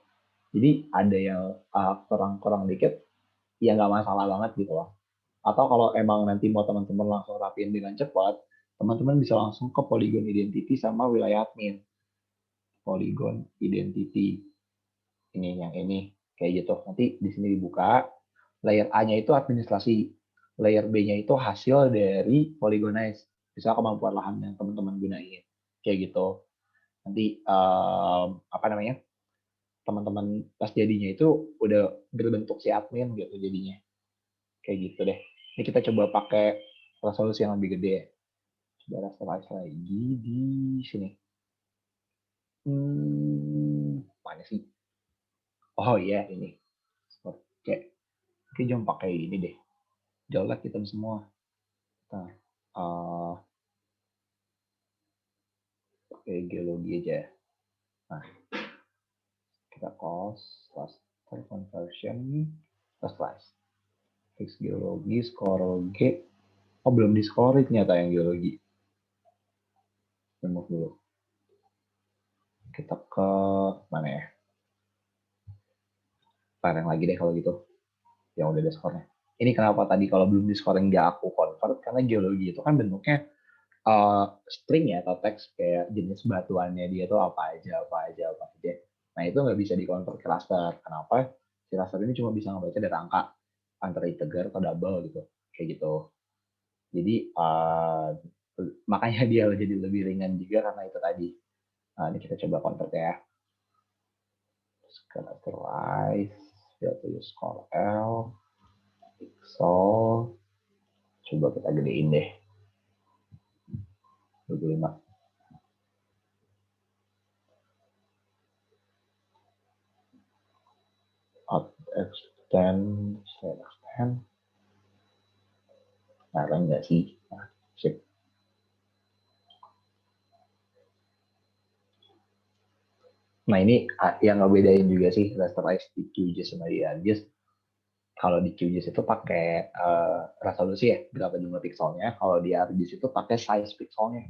Speaker 1: Jadi ada yang kurang-kurang dikit, ya nggak masalah banget gitu loh. Atau kalau emang nanti mau teman-teman langsung rapiin dengan cepat, teman-teman bisa langsung ke Polygon Identity sama wilayah admin. Polygon Identity. Ini yang ini kayak gitu. Nanti di sini dibuka. Layer A-nya itu administrasi. Layer B-nya itu hasil dari polygonize. Bisa kemampuan lahan yang teman-teman gunain. Kayak gitu. Nanti apa namanya? Teman-teman pas jadinya itu udah berbentuk si admin gitu jadinya. Kayak gitu deh. Ini kita coba pakai resolusi yang lebih gede. Coba rasterize lagi di sini. Mana sih? Oh iya ini. Oke. Oke, jangan pakai ini deh. Jelek kita semua. Nah, pakai geologi aja. Nah, kita cost, raster conversion, rasterize. Fix geologi, skor G. Oh, belum di score ternyata yang geologi. Remove dulu. Kita ke mana ya? Pareng lagi deh kalau gitu. Yang udah ada skornya. Ini kenapa tadi kalau belum di score nggak aku convert, karena geologi itu kan bentuknya string ya atau teks kayak jenis batuannya dia tuh apa aja. Nah itu nggak bisa dikonvert ke raster. Kenapa? Si raster ini cuma bisa ngebaca dari angka antara integer atau double gitu, kayak gitu. Jadi makanya dia jadi lebih ringan juga karena itu tadi. Nah, ini kita coba convert ya. Characterize, filter use score L, pixel. Coba kita gedein deh. 25. Extend. Nah, enggak sih. Nah, sip. Nah ini yang ngebedain juga sih rasterize di QGIS sama di ArcGIS. Kalau di QGIS itu pakai resolusi ya, berapa jumlah pixelnya. Kalau di ArcGIS itu pakai size pixelnya.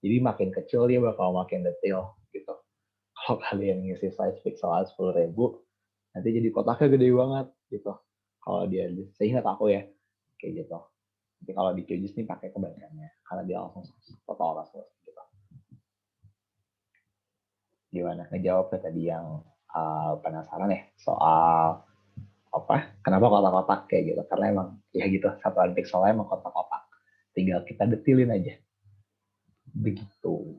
Speaker 1: Jadi makin kecil dia bakal makin detail gitu. Kalau kalian ngisi size pixel 10.000, nanti jadi kotaknya gede banget gitu. Kalau dia, seingat aku ya, kayak gitu. Tapi kalau di QGIS ini pakai kebalikannya, karena dia langsung total resolusi gitu. Gimana ngejawab tadi yang penasaran ya soal apa? Kenapa kotak-kotak kayak gitu? Karena emang ya gitu, satuan pixelnya emang kotak-kotak. Tinggal kita detilin aja. Begitu.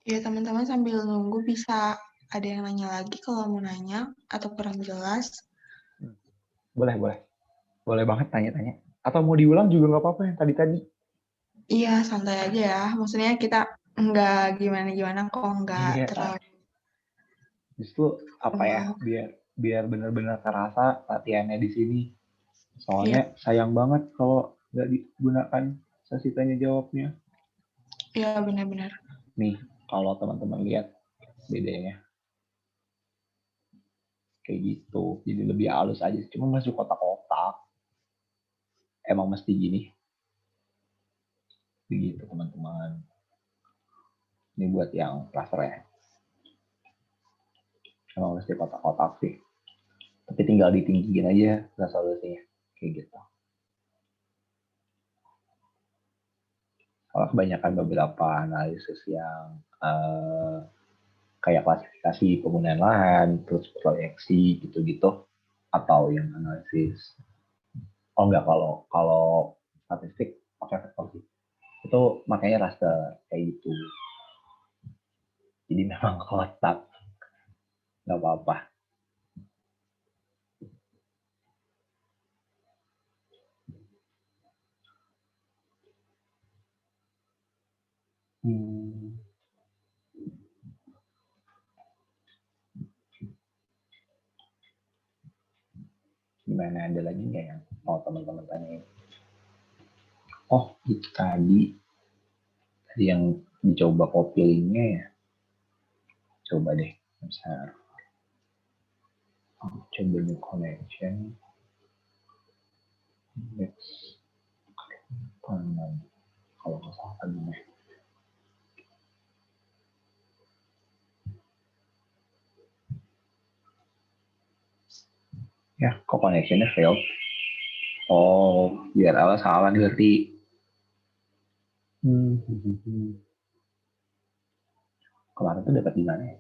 Speaker 2: Ya, teman-teman sambil nunggu bisa ada yang nanya lagi kalau mau nanya atau kurang jelas.
Speaker 1: Boleh, boleh. Boleh banget tanya-tanya. Atau mau diulang juga nggak apa-apa yang tadi-tadi.
Speaker 2: Iya, santai aja ya. Maksudnya kita nggak gimana-gimana kok, nggak
Speaker 1: Iya,
Speaker 2: terlalu.
Speaker 1: justru apa ya, biar biar benar-benar terasa latihannya di sini.
Speaker 2: Iya,
Speaker 1: Soalnya sayang banget kalau nggak digunakan sesi tanya jawabnya.
Speaker 2: iya benar-benar.
Speaker 1: Nih, kalau teman-teman lihat bedanya kayak gitu. Jadi lebih halus aja. Cuma masuk kotak-kotak. Emang mesti gini. Begitu teman-teman. Ini buat yang raster ya. Emang mesti kotak-kotak sih. Tapi tinggal ditinggiin aja resolusinya. Kayak gitu. Kalau kebanyakan beberapa analisis yang kayak klasifikasi penggunaan lahan, terus proyeksi gitu-gitu, atau yang analisis. Oh enggak, kalau statistik pakai vektor sih. Itu makanya raster kayak gitu. Jadi memang kotak, nggak apa-apa. Hmm, gimana, ada lagi nggak yang mau teman-teman tanyain? Oh, itu tadi yang dicoba copy linknya ya. Coba deh, besar. Coba new connection. Next. Kalau nggak salah tadi. Ya, kok connectionnya failed? Oh, biar Allah salah berarti. Kemarin tuh dapat di mana ya?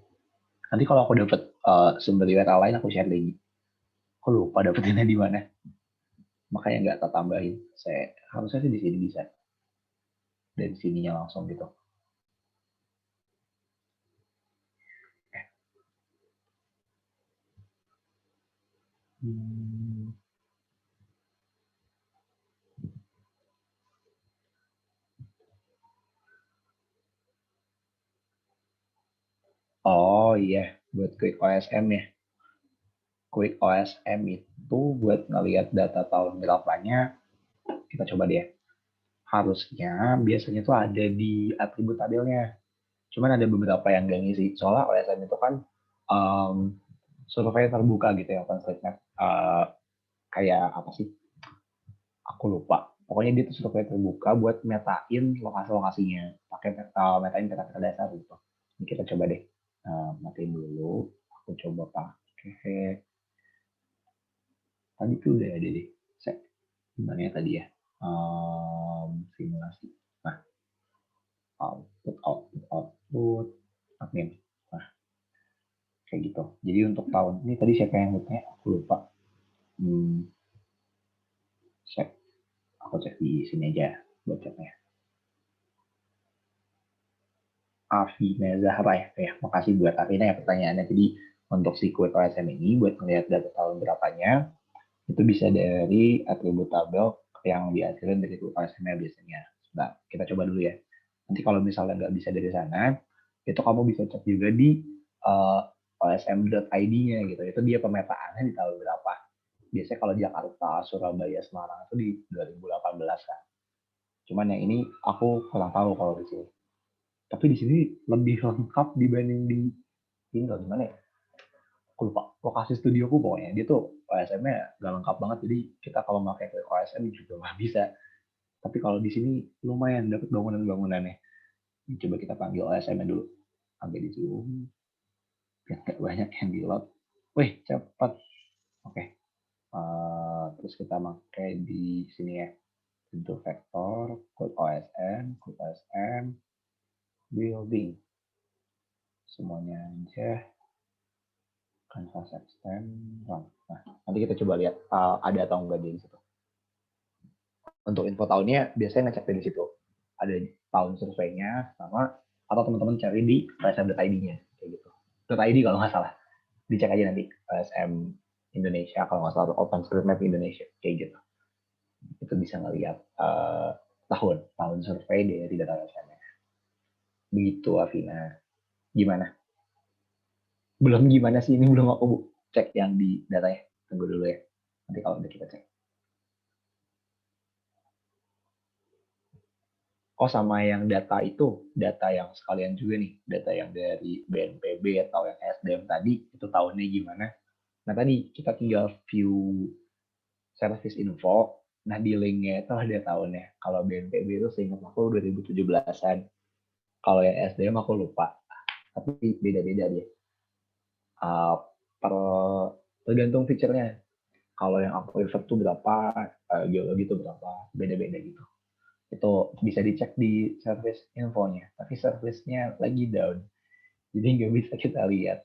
Speaker 1: Nanti kalau aku dapat sumber di URL lain aku share lagi. Aku lupa dapetinnya di mana. Makanya nggak tak tambahin. Saya harusnya sih di sini bisa. Dari sininya langsung gitu. Oh iya, buat Quick OSM ya. Quick OSM itu buat ngelihat data tahun berapanya, kita coba deh. Harusnya biasanya tuh ada di atribut tabelnya. Cuman ada beberapa yang nggak ngisi. Soalnya OSM itu kan survei terbuka gitu ya, OpenStreetMap. Kayak apa sih? Aku lupa. Pokoknya dia tuh survei terbuka buat metain lokasi-lokasinya. Pakai metain peta-peta dasar gitu. Ini kita coba deh. Matiin dulu. Aku coba pakai. Tadi tuh udah ada deh. Gimana ya tadi ya? Simulasi. Nah, output, admin. Nah, kayak gitu. Jadi untuk tahun ini tadi siapa yang bertanya? Aku lupa. Cek. Aku cek di sini aja buat ceknya. Afina Zahra ya. Makasih buat Afina ya pertanyaannya. Jadi untuk si quick OSM ini buat melihat data tahun berapanya itu bisa dari atribut tabel yang dihasilkan dari quick OSM biasanya. Nah, kita coba dulu ya. Nanti kalau misalnya nggak bisa dari sana, itu kamu bisa cek juga di osm.id-nya gitu. Itu dia pemetaannya di tahun berapa. Biasanya kalau Jakarta, Surabaya, Semarang itu di 2018 kan. Cuman yang ini aku kurang tahu kalau di sini. Tapi di sini lebih lengkap dibanding di Indo gimana ya? Aku lupa lokasi studioku pokoknya. Dia tuh OSM-nya nggak lengkap banget. Jadi kita kalau pakai OSM juga nggak bisa. Tapi kalau di sini lumayan dapat bangunan-bangunannya. Coba kita panggil OSM-nya dulu. Sampai di zoom. Biar nggak banyak yang di load. Wih, cepat. Oke. Terus kita pakai di sini ya. Bentuk vektor, code OSM, building. Semuanya aja. Canvas extend run. Nah, nanti kita coba lihat ada atau enggak di situ. Untuk info tahunnya biasanya ngecek di situ. Ada tahun surveinya sama atau teman-teman cari di osm.id-nya kayak gitu. .id kalau nggak salah. Dicek aja nanti OSM Indonesia kalau nggak salah OpenStreetMap Indonesia kayak gitu. Itu bisa ngelihat tahun survei dari data OSM-nya. Begitu Afina. Gimana? Belum gimana sih ini belum aku cek yang di datanya. Tunggu dulu ya. Nanti kalau udah kita cek. Oh sama yang data itu, data yang sekalian juga nih, data yang dari BNPB atau yang SDM tadi, itu tahunnya gimana. Nah tadi kita tinggal view service info, nah di linknya itu ada tahunnya. Kalau BNPB itu seingat aku 2017-an, kalau yang SDM aku lupa, tapi beda-beda dia. Tergantung feature-nya. Kalau yang aku refer tuh berapa, geologi itu berapa, beda-beda gitu. Itu bisa dicek di service infonya, tapi service-nya lagi down, jadi nggak bisa kita lihat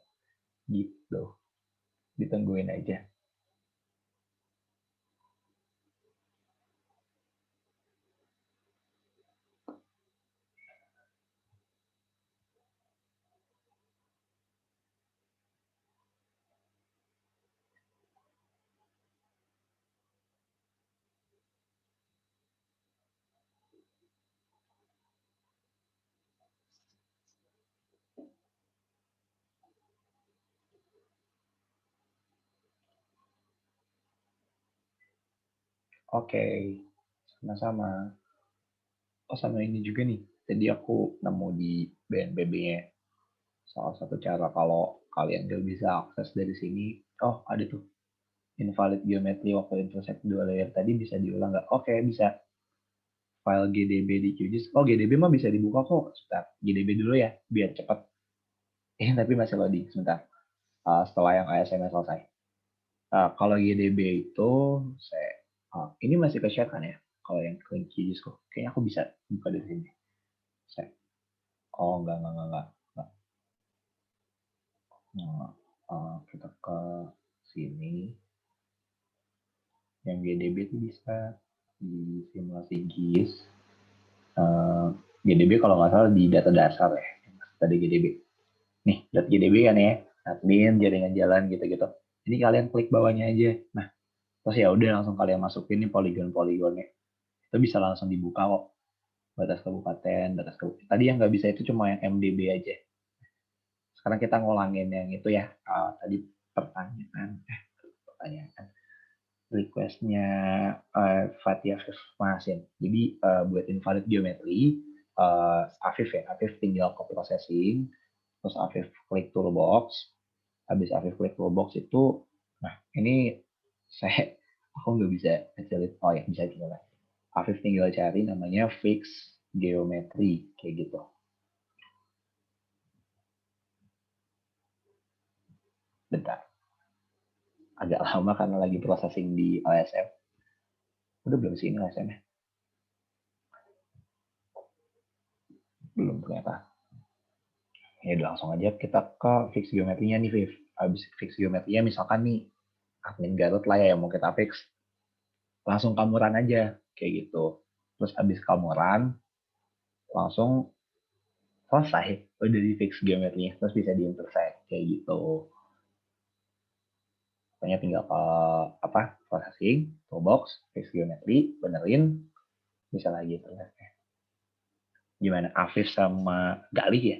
Speaker 1: gitu. Ditungguin aja. Oke, sama-sama. Oh sama ini juga nih, tadi aku nemu di BNPB-nya. Salah satu cara kalau kalian nggak bisa akses dari sini, oh ada tuh invalid geometri waktu intersect dua layer tadi bisa diulang nggak? Oke, bisa. File GDB di QGIS. Oh, GDB mah bisa dibuka kok. Sebentar, GDB dulu ya, biar cepat. Tapi masih loading, sebentar. Setelah yang ASM selesai. Kalau GDB itu, ini masih ke share kan ya? Kalau yang ke QGIS kok. Kayaknya aku bisa buka dari sini. Oh, enggak. Nah, kita ke sini. Yang GDB itu bisa di simulasi GIS. GDB kalau nggak salah di data dasar ya. Tadi GDB. Nih, data GDB kan ya. Admin, jaringan jalan gitu-gitu. Ini kalian klik bawahnya aja. Nah, terus ya udah langsung kalian masukin nih poligon-poligonnya. Itu bisa langsung dibuka kok. Batas kabupaten, batas kabupaten. Tadi yang nggak bisa itu cuma yang MDB aja. Sekarang kita ngulangin yang itu ya. Tadi pertanyaan. Requestnya Fatia Masin. Jadi buat invalid geometri, Afif ya, Afif tinggal ke processing, terus Afif klik toolbox, habis Afif klik toolbox itu, nah ini aku nggak bisa ngecilin, oh ya bisa juga. Afif tinggal cari namanya fix geometri kayak gitu. Bentar, agak lama karena lagi processing di OSM. Udah belum sih ini OSM-nya? Belum ternyata. Ya udah langsung aja kita ke fix geometrinya nih, Viv. Habis fix geometrinya misalkan nih admin Garut lah ya yang mau kita fix. Langsung kamu run aja kayak gitu. Terus habis kamu run langsung selesai, udah di fix geometrinya, terus bisa di-intersect kayak gitu. Pokoknya tinggal processing, toolbox, fix geometri, benerin, bisa lagi intersect. Gimana Afif sama Galih ya?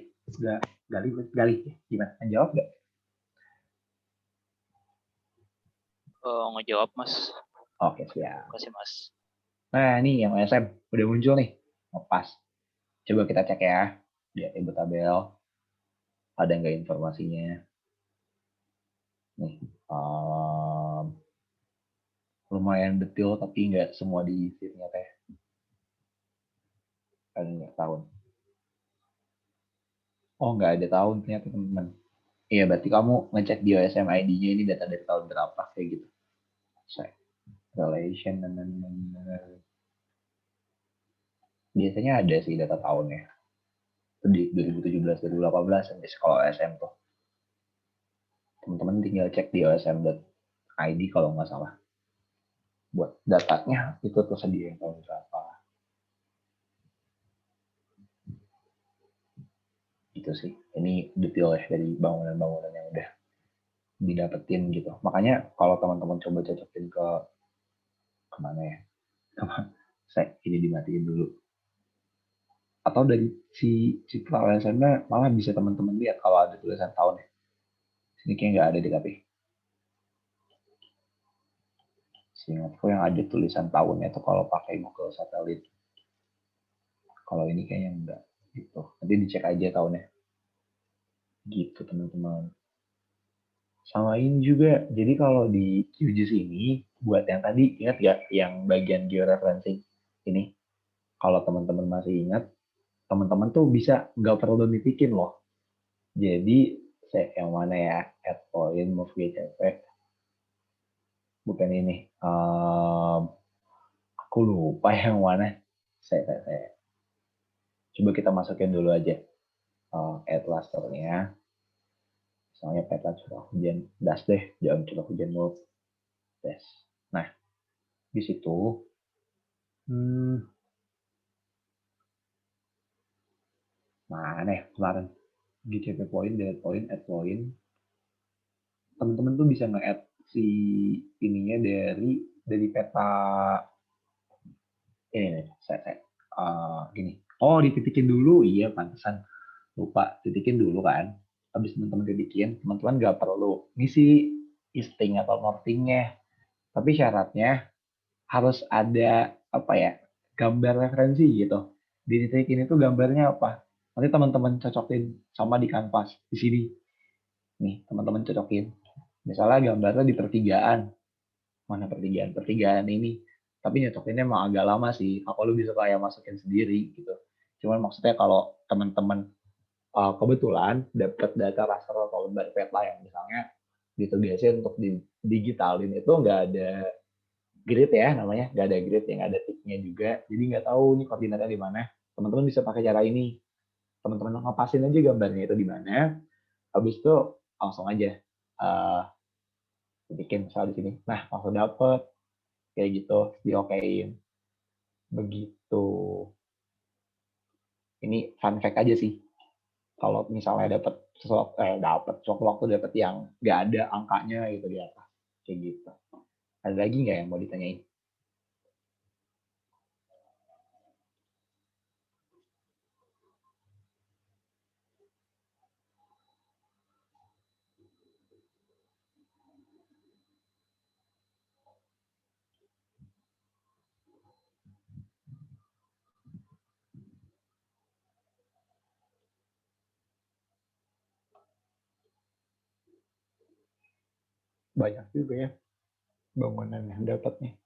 Speaker 1: Galih ya? Gimana? Jawab nggak?
Speaker 4: Ngejawab Mas.
Speaker 1: Oke, siap.
Speaker 4: Terima kasih Mas.
Speaker 1: Nah, ini yang OSM udah muncul nih. Ngepas. Coba kita cek ya. Lihat ibu tabel. Ada nggak informasinya? Nih, lumayan detail tapi nggak semua diisi ternyata ya. Ada nggak tahun? Oh, nggak ada tahun ternyata teman-teman. Iya, berarti kamu ngecek di OSM ID-nya ini data dari tahun berapa kayak gitu. Relation biasanya ada sih data tahunnya. Di 2017, 2018 sampai sekolah OSM tuh. Teman-teman tinggal cek di osm.id kalau nggak salah. Buat datanya itu tersedia yang tahun berapa. Gitu sih. Ini detail ya dari bangunan-bangunan yang udah didapetin gitu. Makanya kalau teman-teman coba cocokin ke kemana ya? Saya ini dimatiin dulu. Atau dari si citra OSM-nya malah bisa teman-teman lihat kalau ada tulisan tahunnya. Sini kayak nggak ada di KP. Seingatku yang ada tulisan tahunnya itu kalau pakai Google Satelit. Kalau ini kayaknya enggak gitu. Nanti dicek aja tahunnya. Gitu teman-teman. Samain juga. Jadi kalau di QGIS ini buat yang tadi ingat nggak yang bagian georeferencing ini? Kalau teman-teman masih ingat, teman-teman tuh bisa nggak perlu nitikin loh. Jadi saya yang mana ya? Add point, move GCP. Bukan ini. Aku lupa yang mana. Saya. Coba kita masukin dulu aja add clusternya. Misalnya peta curah hujan das deh, jangan curah hujan mulu. Das. Nah, di situ mana ya kemarin GCP point, delete point, add point. Teman-teman tuh bisa nge-add si ininya dari peta ini nih, saya gini. Oh, dititikin dulu, iya pantesan lupa titikin dulu kan. Habis teman-teman titikin, teman-teman nggak perlu ngisi easting atau northingnya. Tapi syaratnya harus ada apa ya, gambar referensi gitu. Di titik ini tuh gambarnya apa? Nanti teman-teman cocokin sama di kanvas di sini. Nih, teman-teman cocokin. Misalnya gambarnya di pertigaan. Mana pertigaan? Pertigaan ini. Tapi nyocokinnya emang agak lama sih. Aku lebih suka yang masukin sendiri gitu. Cuman maksudnya kalau teman-teman kebetulan dapat data raster atau lembar peta yang misalnya ditugasin untuk digitalin itu nggak ada grid ya namanya, nggak ada grid yang ada ticknya juga, jadi nggak tahu nih koordinatnya di mana. Teman-teman bisa pakai cara ini, teman-teman ngepasin aja gambarnya itu di mana, habis itu langsung aja bikin misal di sini, nah langsung dapet kayak gitu, diokein begitu. Ini fun fact aja sih, kalau misalnya dapat suatu waktu dapat yang nggak ada angkanya gitu di atas kayak gitu. Ada lagi nggak yang mau ditanyain? Banyak juga ya bangunan yang dapatnya.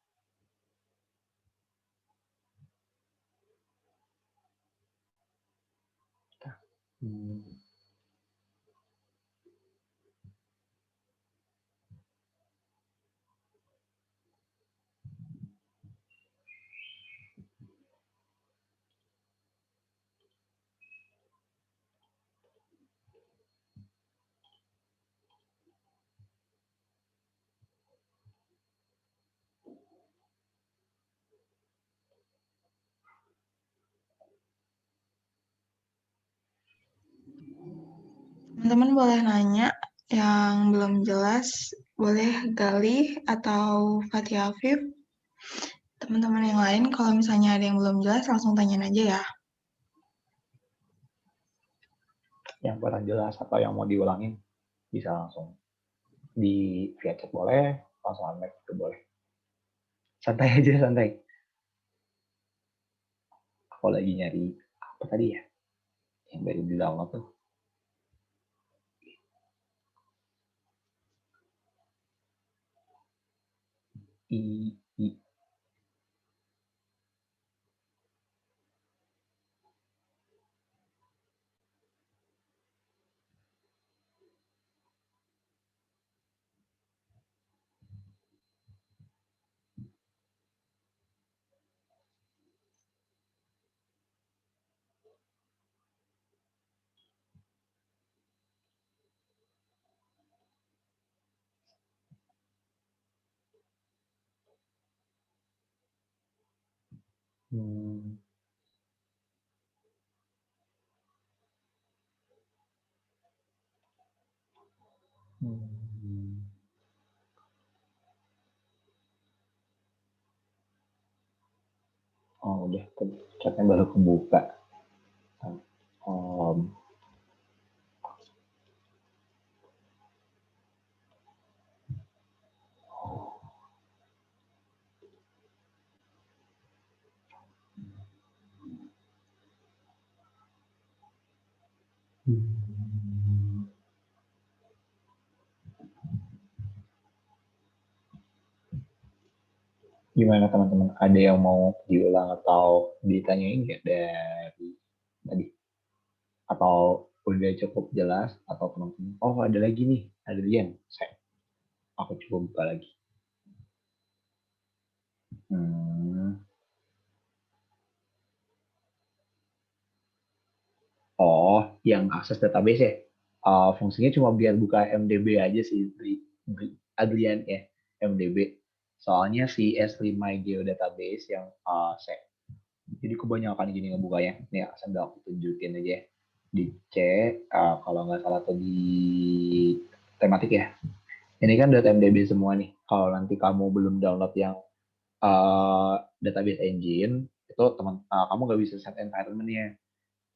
Speaker 2: teman-teman boleh nanya yang belum jelas, boleh Galih atau Fatih Afif. Teman-teman yang lain kalau misalnya ada yang belum jelas langsung tanyain aja ya.
Speaker 1: Yang kurang jelas atau yang mau diulangin bisa langsung di via chat boleh, langsung unmic itu boleh. Santai aja, santai. Aku lagi nyari apa tadi ya? Yang baru di download tuh. I. Hmm. Hmm. Oh udah, chatnya baru kebuka. Um, Gimana teman-teman? Ada yang mau diulang atau ditanyain nggak dari tadi? Atau udah cukup jelas? Atau teman-teman? Oh ada lagi nih, Adrian. Aku coba buka lagi. Hmm. Oh, yang akses database ya? Fungsinya cuma biar buka MDB aja sih, Adrian ya, MDB. Soalnya si S5 Geodatabase yang set. Jadi kebanyakan gini ngebukanya. Nih, sambil aku tunjukin aja ya. Di C, kalau nggak salah atau di tematik ya. Ini kan .mdb semua nih. Kalau nanti kamu belum download yang database engine, itu kamu nggak bisa set environment-nya.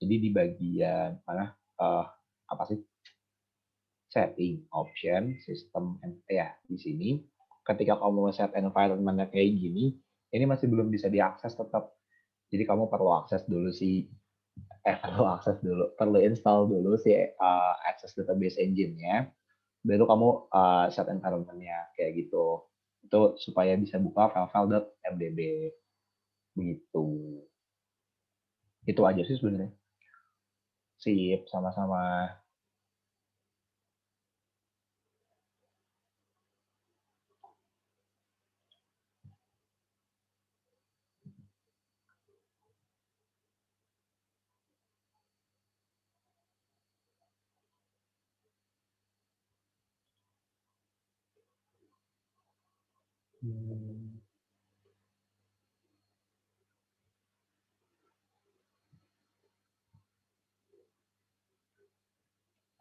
Speaker 1: Jadi di bagian mana apa sih, setting, option, system, ya di sini ketika kamu set environment kayak gini, ini masih belum bisa diakses tetap. Jadi kamu perlu akses dulu perlu install dulu si Access Database Engine-nya, baru kamu set environment-nya kayak gitu. Itu supaya bisa buka file-file.mdb begitu. Itu aja sih sebenarnya. Sip, sama-sama. Hmm.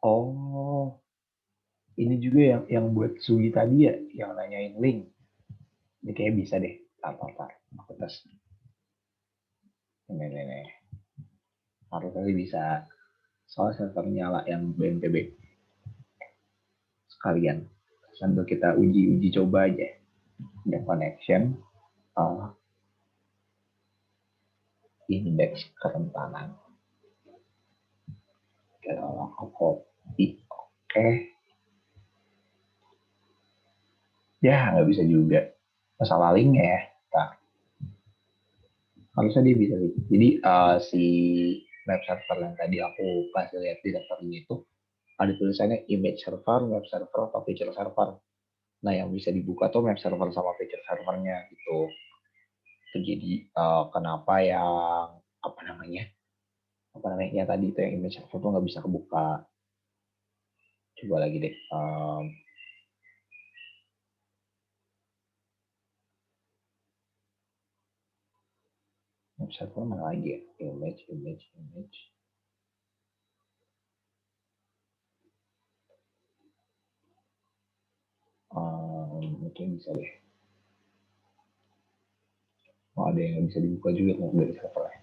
Speaker 1: Oh, ini juga yang buat Sugi tadi ya, yang nanyain link. Ini kayak bisa deh. Tar. Aku tes. Ini. Harus tadi bisa. Soal server nyala yang BNPB. Sekalian. Sambil kita uji coba aja. Ada connection. Uh, Indeks kerentanan. Kalau aku copy. Oke. Ya, nggak bisa juga. Masalah linknya ya. Nah, harusnya dia bisa sih. Jadi si web server yang tadi aku kasih lihat di daftarnya itu ada tulisannya image server, web server, atau feature server. Nah, yang bisa dibuka tuh web server sama feature servernya gitu. Itu jadi kenapa yang apa namanya? Ya tadi itu yang image server tuh nggak bisa kebuka. Coba lagi deh. Web server mana lagi ya? Image. Oke, bisa deh. Oh, ada yang bisa dibuka juga dari servernya.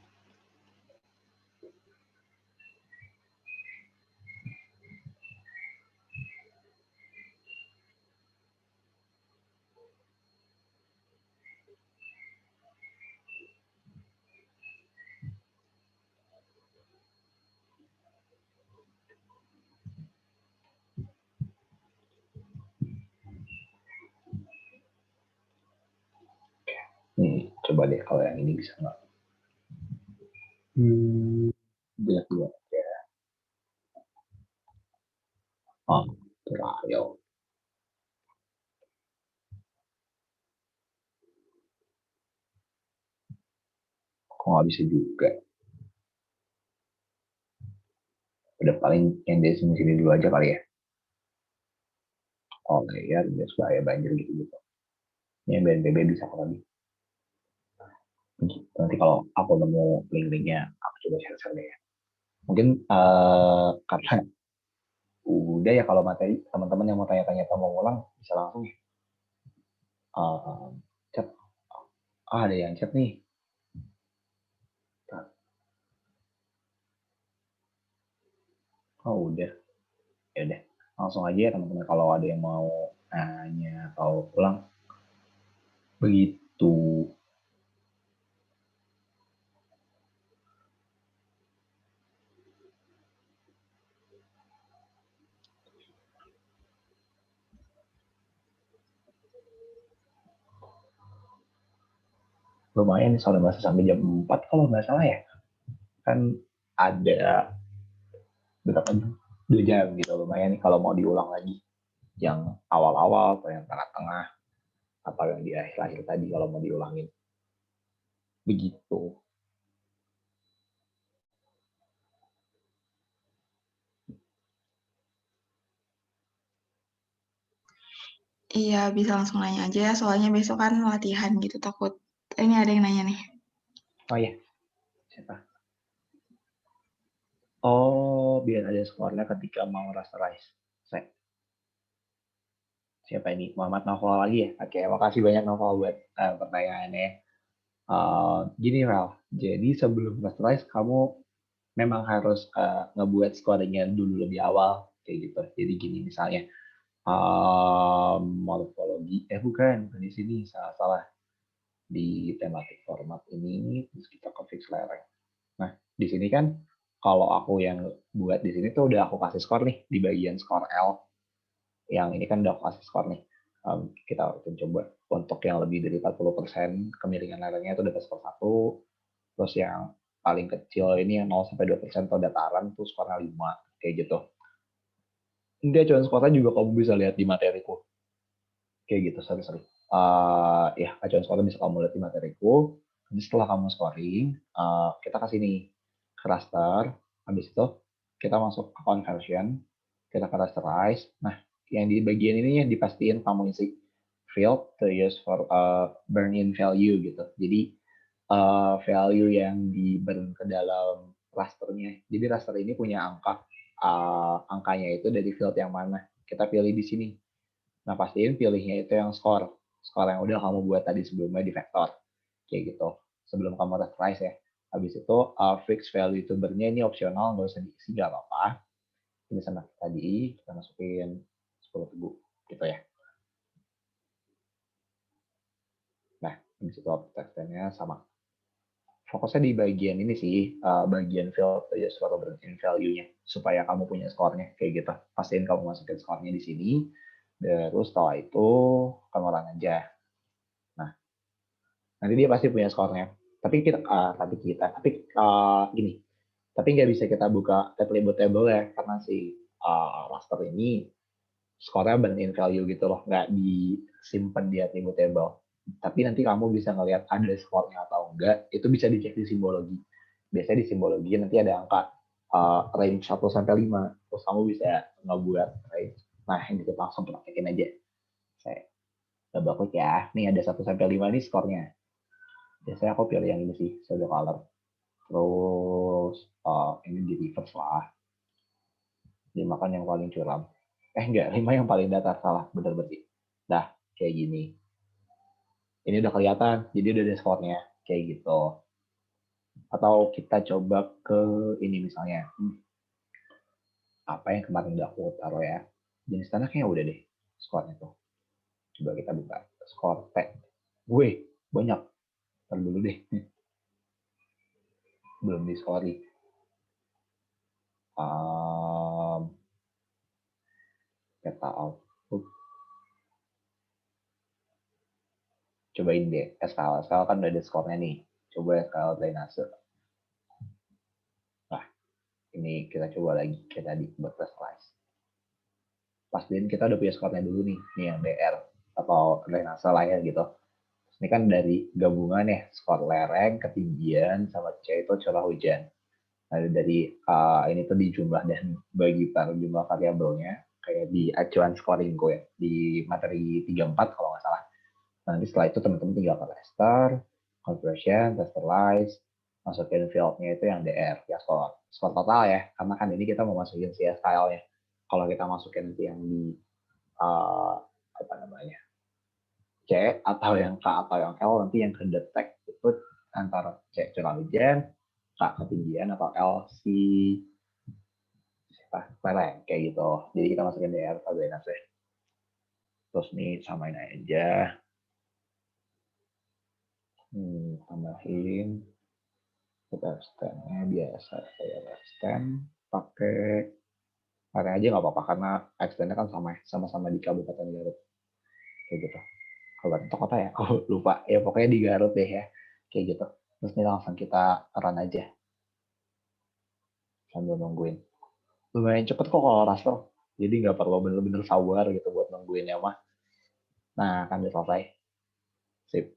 Speaker 1: Coba deh kalau yang ini bisa nggak? Lihat dulu ya. Oh, trial. Kok nggak bisa juga? Udah paling yang dari sini dulu aja kali ya. Oh, ya, udah bahaya banjir gitu. Ini BNPB bisa kok lagi. Nanti kalau aku nemu link-linknya, aku coba share-share deh ya. Mungkin karena udah ya kalau materi teman-teman yang mau tanya-tanya atau mau ngulang bisa langsung chat. Ada yang chat nih. Oh udah, ya udah langsung aja ya teman-teman kalau ada yang mau nanya atau ulang begitu. Lumayan soalnya masih sampai jam 4 kalau nggak salah ya. Kan ada berapa jam? 2 jam gitu, lumayan nih kalau mau diulang lagi. Yang awal-awal atau yang tengah-tengah atau yang di akhir-akhir tadi kalau mau diulangin. Begitu.
Speaker 2: Iya, bisa langsung nanya aja ya, soalnya besok kan latihan gitu, takut. Ini ada yang nanya nih.
Speaker 1: Oh iya, siapa? Oh, biar ada skornya ketika mau rasterize. Siapa ini? Muhammad Novel lagi ya? Oke, makasih banyak Novel buat pertanyaannya. Gini Ral, jadi sebelum rasterize kamu memang harus ngebuat scoringnya dulu lebih awal kayak gitu. Jadi gini misalnya morfologi, bukan di sini salah di tematik format ini terus kita ke fix lereng. Nah di sini kan kalau aku yang buat di sini tuh udah aku kasih skor nih di bagian skor L. Yang ini kan udah aku kasih skor nih. Kita coba untuk yang lebih dari 40% kemiringan lerengnya itu dapat skor 1. Terus yang paling kecil ini yang 0 sampai 2% atau dataran tuh skornya 5 kayak gitu. Enggak acuan skornya juga kamu bisa lihat di materiku. Kayak gitu, sorry. Ya, acuan skornya bisa kamu lihat di materiku. Jadi setelah kamu scoring, kita kasih nih ke raster. Habis itu kita masuk ke conversion, kita ke rasterize. Nah, yang di bagian ini yang dipastiin kamu isi field to use for burn in value gitu. Jadi value yang di burn ke dalam rasternya. Jadi raster ini punya angkanya itu dari field yang mana. Kita pilih di sini. Nah, pastiin pilihnya itu yang skor yang udah kamu buat tadi sebelumnya di vektor. Kayak gitu. Sebelum kamu rasterize ya. Habis itu fix value tubernya ini opsional, nggak usah diisi, nggak apa-apa. Ini sama tadi, kita masukin 10.000 gitu ya. Nah, habis itu teksturnya sama. Fokusnya di bagian ini sih, bagian field just for in value-nya, supaya kamu punya skornya, kayak gitu. Pastiin kamu masukin skornya di sini, terus setelah itu kamu run aja. Nah, nanti dia pasti punya skornya. Tapi gini, tapi nggak bisa kita buka attribute table ya, karena si raster ini skornya burn in value gitu loh, nggak disimpan di attribute table. Tapi nanti kamu bisa ngelihat ada skornya atau enggak, itu bisa dicek di simbologi. Biasanya di simbologi nanti ada angka range 1 sampai 5, terus kamu bisa ngebuat range. Nah, ini kita langsung praktekin aja. Saya double klik ya. Nih ada 1 sampai 5 nih skornya. Biasanya aku pilih yang ini sih, pseudo color. Terus ini di reverse lah. 5 kan yang paling curam. Enggak, 5 yang paling datar, salah, bener berarti. Nah, kayak gini. Ini udah kelihatan, jadi udah ada skornya kayak gitu. Atau kita coba ke ini misalnya, apa yang kemarin udah aku taruh ya. Jenis tanah kayaknya udah deh skornya tuh. Coba kita buka skor T. Wih, banyak. Ntar dulu deh. Belum di skori. Kita output. Cobain deh SKL. SKL kan udah ada skornya nih. Coba SKL drainase. Nah, ini kita coba lagi kayak tadi buat slice. Pastiin kita udah punya skornya dulu nih. Ini yang DR atau drainase lah ya gitu. Ini kan dari gabungan ya, skor lereng, ketinggian, sama C itu curah hujan. Nah, dari ini tuh dijumlah dan bagi per jumlah variabelnya, kayak di acuan scoring gue ya, di materi 34 kalau nggak salah. Nanti setelah itu teman-teman tinggal ke raster, conversion, rasterize, masukin fieldnya itu yang DR, ya skor total ya, karena kan ini kita mau masukin CSKL-nya. Kalau kita masukin nanti yang di apa namanya, C atau yang K atau yang L, nanti yang kedetek itu antara C curah hujan, K ketinggian, atau L si lereng kayak gitu. Jadi kita masukin DR atau drainase. Terus nih samain aja. Tambahin stand-nya biasa saya stand pakai area aja nggak apa-apa karena extendnya kan sama-sama di Kabupaten Garut kayak gitu. Kabupaten kota ya, aku lupa ya, pokoknya di Garut deh ya kayak gitu. Terus ini langsung kita run aja sambil nungguin. Lumayan cepet kok kalau raster, jadi nggak perlu bener-bener sabar gitu buat nungguin ya mah. Nah kan udah selesai, sip,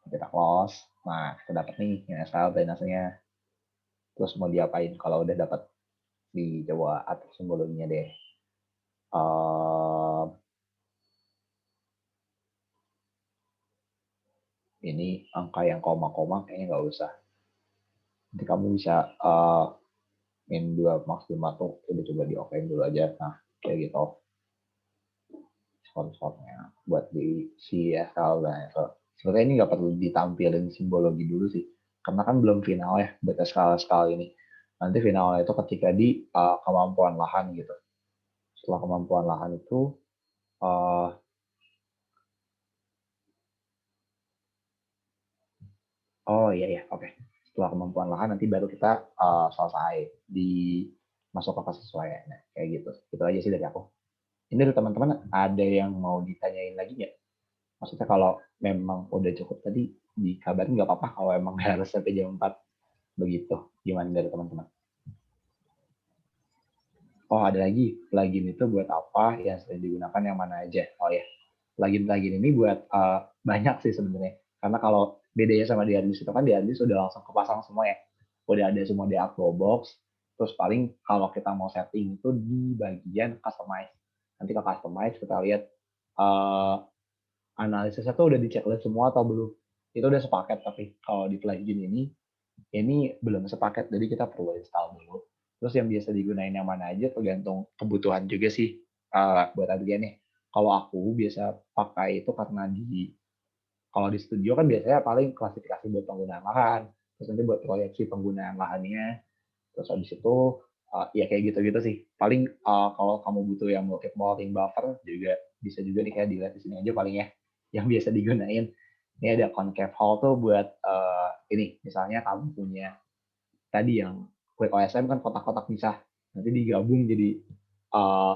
Speaker 1: kita close. Nah kita dapat nih yang SL drainasenya. Terus mau diapain kalau udah dapat, di coba atur simbologinya deh. Ini angka yang koma-koma kayaknya nggak usah. Nanti kamu bisa min 2 max 5 tuh udah coba diokein dulu aja. Nah kayak gitu skor-skornya buat di CSL dan SL. Sebenarnya ini nggak perlu ditampilin simbologi dulu sih, karena kan belum final ya buat SKL ini. Nanti finalnya itu ketika di kemampuan lahan gitu. Setelah kemampuan lahan itu oh iya oke. Setelah kemampuan lahan nanti baru kita selesai di masuk ke fase sesuai. Nah, kayak gitu. Itu aja sih dari aku. Ini dari teman-teman ada yang mau ditanyain lagi nggak? Maksudnya kalau memang udah cukup tadi dikabarin nggak apa-apa kalau emang harus sampai jam 4 begitu. Gimana dari teman-teman? Oh ada lagi, plugin itu buat apa yang sering digunakan yang mana aja? Oh ya, plugin ini buat banyak sih sebenarnya. Karena kalau bedanya sama di Harddisk itu kan di Harddisk udah langsung kepasang semua ya. Udah ada semua di Box. Terus paling kalau kita mau setting itu di bagian customize. Nanti ke customize kita lihat analisisnya tuh udah di checklist semua atau belum. Itu udah sepaket, tapi kalau di plugin ini belum sepaket, jadi kita perlu install dulu. Terus yang biasa digunain yang mana aja tergantung kebutuhan juga sih buat Adrian nih. Kalau aku biasa pakai itu karena kalau di studio kan biasanya paling klasifikasi buat penggunaan lahan, terus nanti buat proyeksi penggunaan lahannya, terus habis itu ya kayak gitu-gitu sih. Paling kalau kamu butuh yang multi-molding buffer juga bisa juga nih, kayak dilihat di sini aja paling ya yang biasa digunain. Ini ada concave hole tuh buat ini misalnya kamu punya tadi yang quick OSM kan kotak-kotak misah, nanti digabung jadi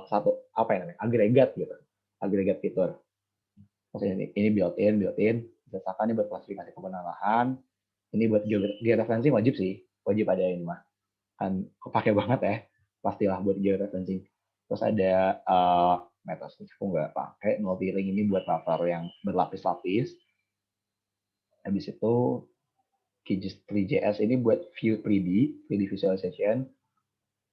Speaker 1: satu apa ya namanya agregat gitu, agregat fitur. Terus ini built-in, misalkan ini buat klasifikasi penggunaan lahan, ini buat georeferencing wajib sih, wajib ada ini mah, kan kepake banget ya, pastilah buat georeferencing. Terus ada metode aku nggak pakai, multi-ring ini buat buffer yang berlapis-lapis. Habis itu QGIS 3JS ini buat view 3D visualization.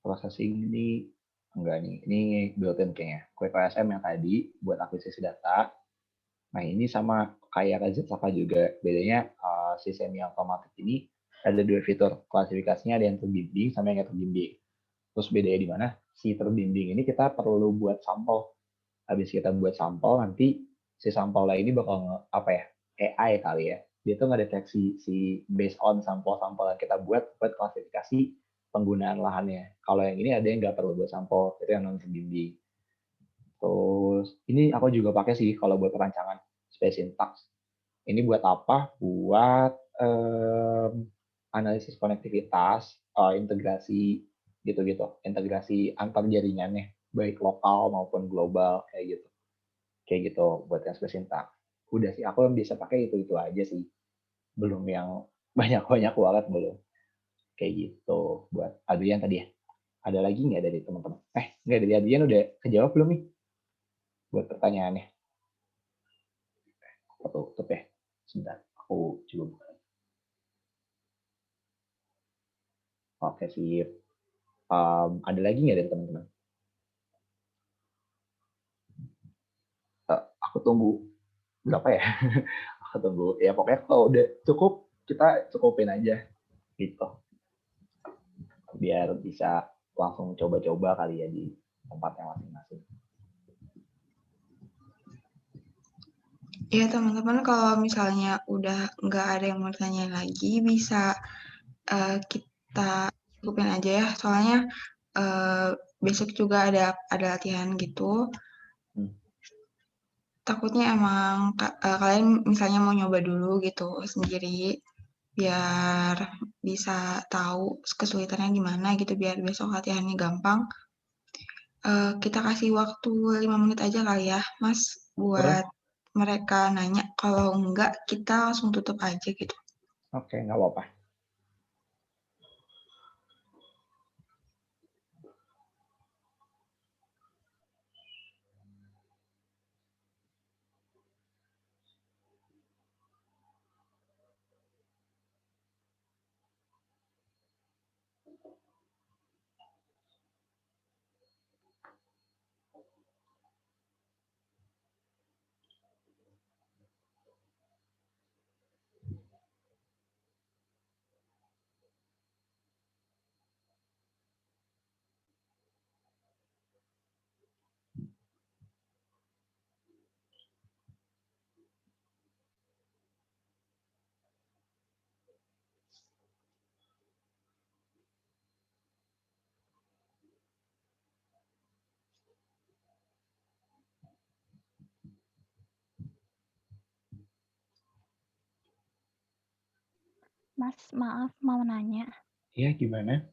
Speaker 1: Processing ini enggak nih, ini built-in kayaknya. Quick OSM yang tadi buat akuisisi data. Nah ini sama kayak Zscaler juga, bedanya si semi otomatis ini ada dua fitur klasifikasinya, ada yang terbimbing sama yang nggak terbimbing. Terus bedanya di mana? Si terbimbing ini kita perlu buat sampel. Habis kita buat sampel, nanti si sampelnya ini bakal apa ya, AI kali ya, dia tuh ngedeteksi si based on sampel-sampel yang kita buat klasifikasi penggunaan lahannya. Kalau yang ini ada yang nggak perlu buat sampel, itu yang non terbimbing. Terus ini aku juga pakai sih kalau buat perancangan space syntax. Ini buat apa? Buat analisis konektivitas, integrasi gitu-gitu, integrasi antar jaringannya, baik lokal maupun global kayak gitu buat yang space syntax. Udah sih, aku yang bisa pakai itu aja sih, belum yang banyak banget belum. Kayak gitu buat Adrian tadi ya. Ada lagi nggak dari teman-teman? Nggak, dari Adrian udah kejawab belum nih buat pertanyaannya? Aku tutup ya. Sebentar, aku coba buka. Oke, sip. Ada lagi nggak dari teman-teman? Aku tunggu berapa ya? Aku tunggu. Ya pokoknya kalau udah cukup, kita cukupin aja gitu. Biar bisa langsung coba-coba kali ya di tempatnya masing-masing.
Speaker 2: Ya teman-teman, kalau misalnya udah nggak ada yang mau tanya lagi, bisa kita cukupin aja ya. Soalnya besok juga ada latihan gitu. Takutnya emang kalian misalnya mau nyoba dulu gitu sendiri, biar bisa tahu kesulitannya gimana gitu, biar besok latihannya gampang. Kita kasih waktu 5 menit aja kali ya, Mas, buat mereka nanya. Kalau enggak, kita langsung tutup aja gitu.
Speaker 1: Oke, nggak apa-apa.
Speaker 4: Mas, maaf mau nanya.
Speaker 1: Iya, gimana?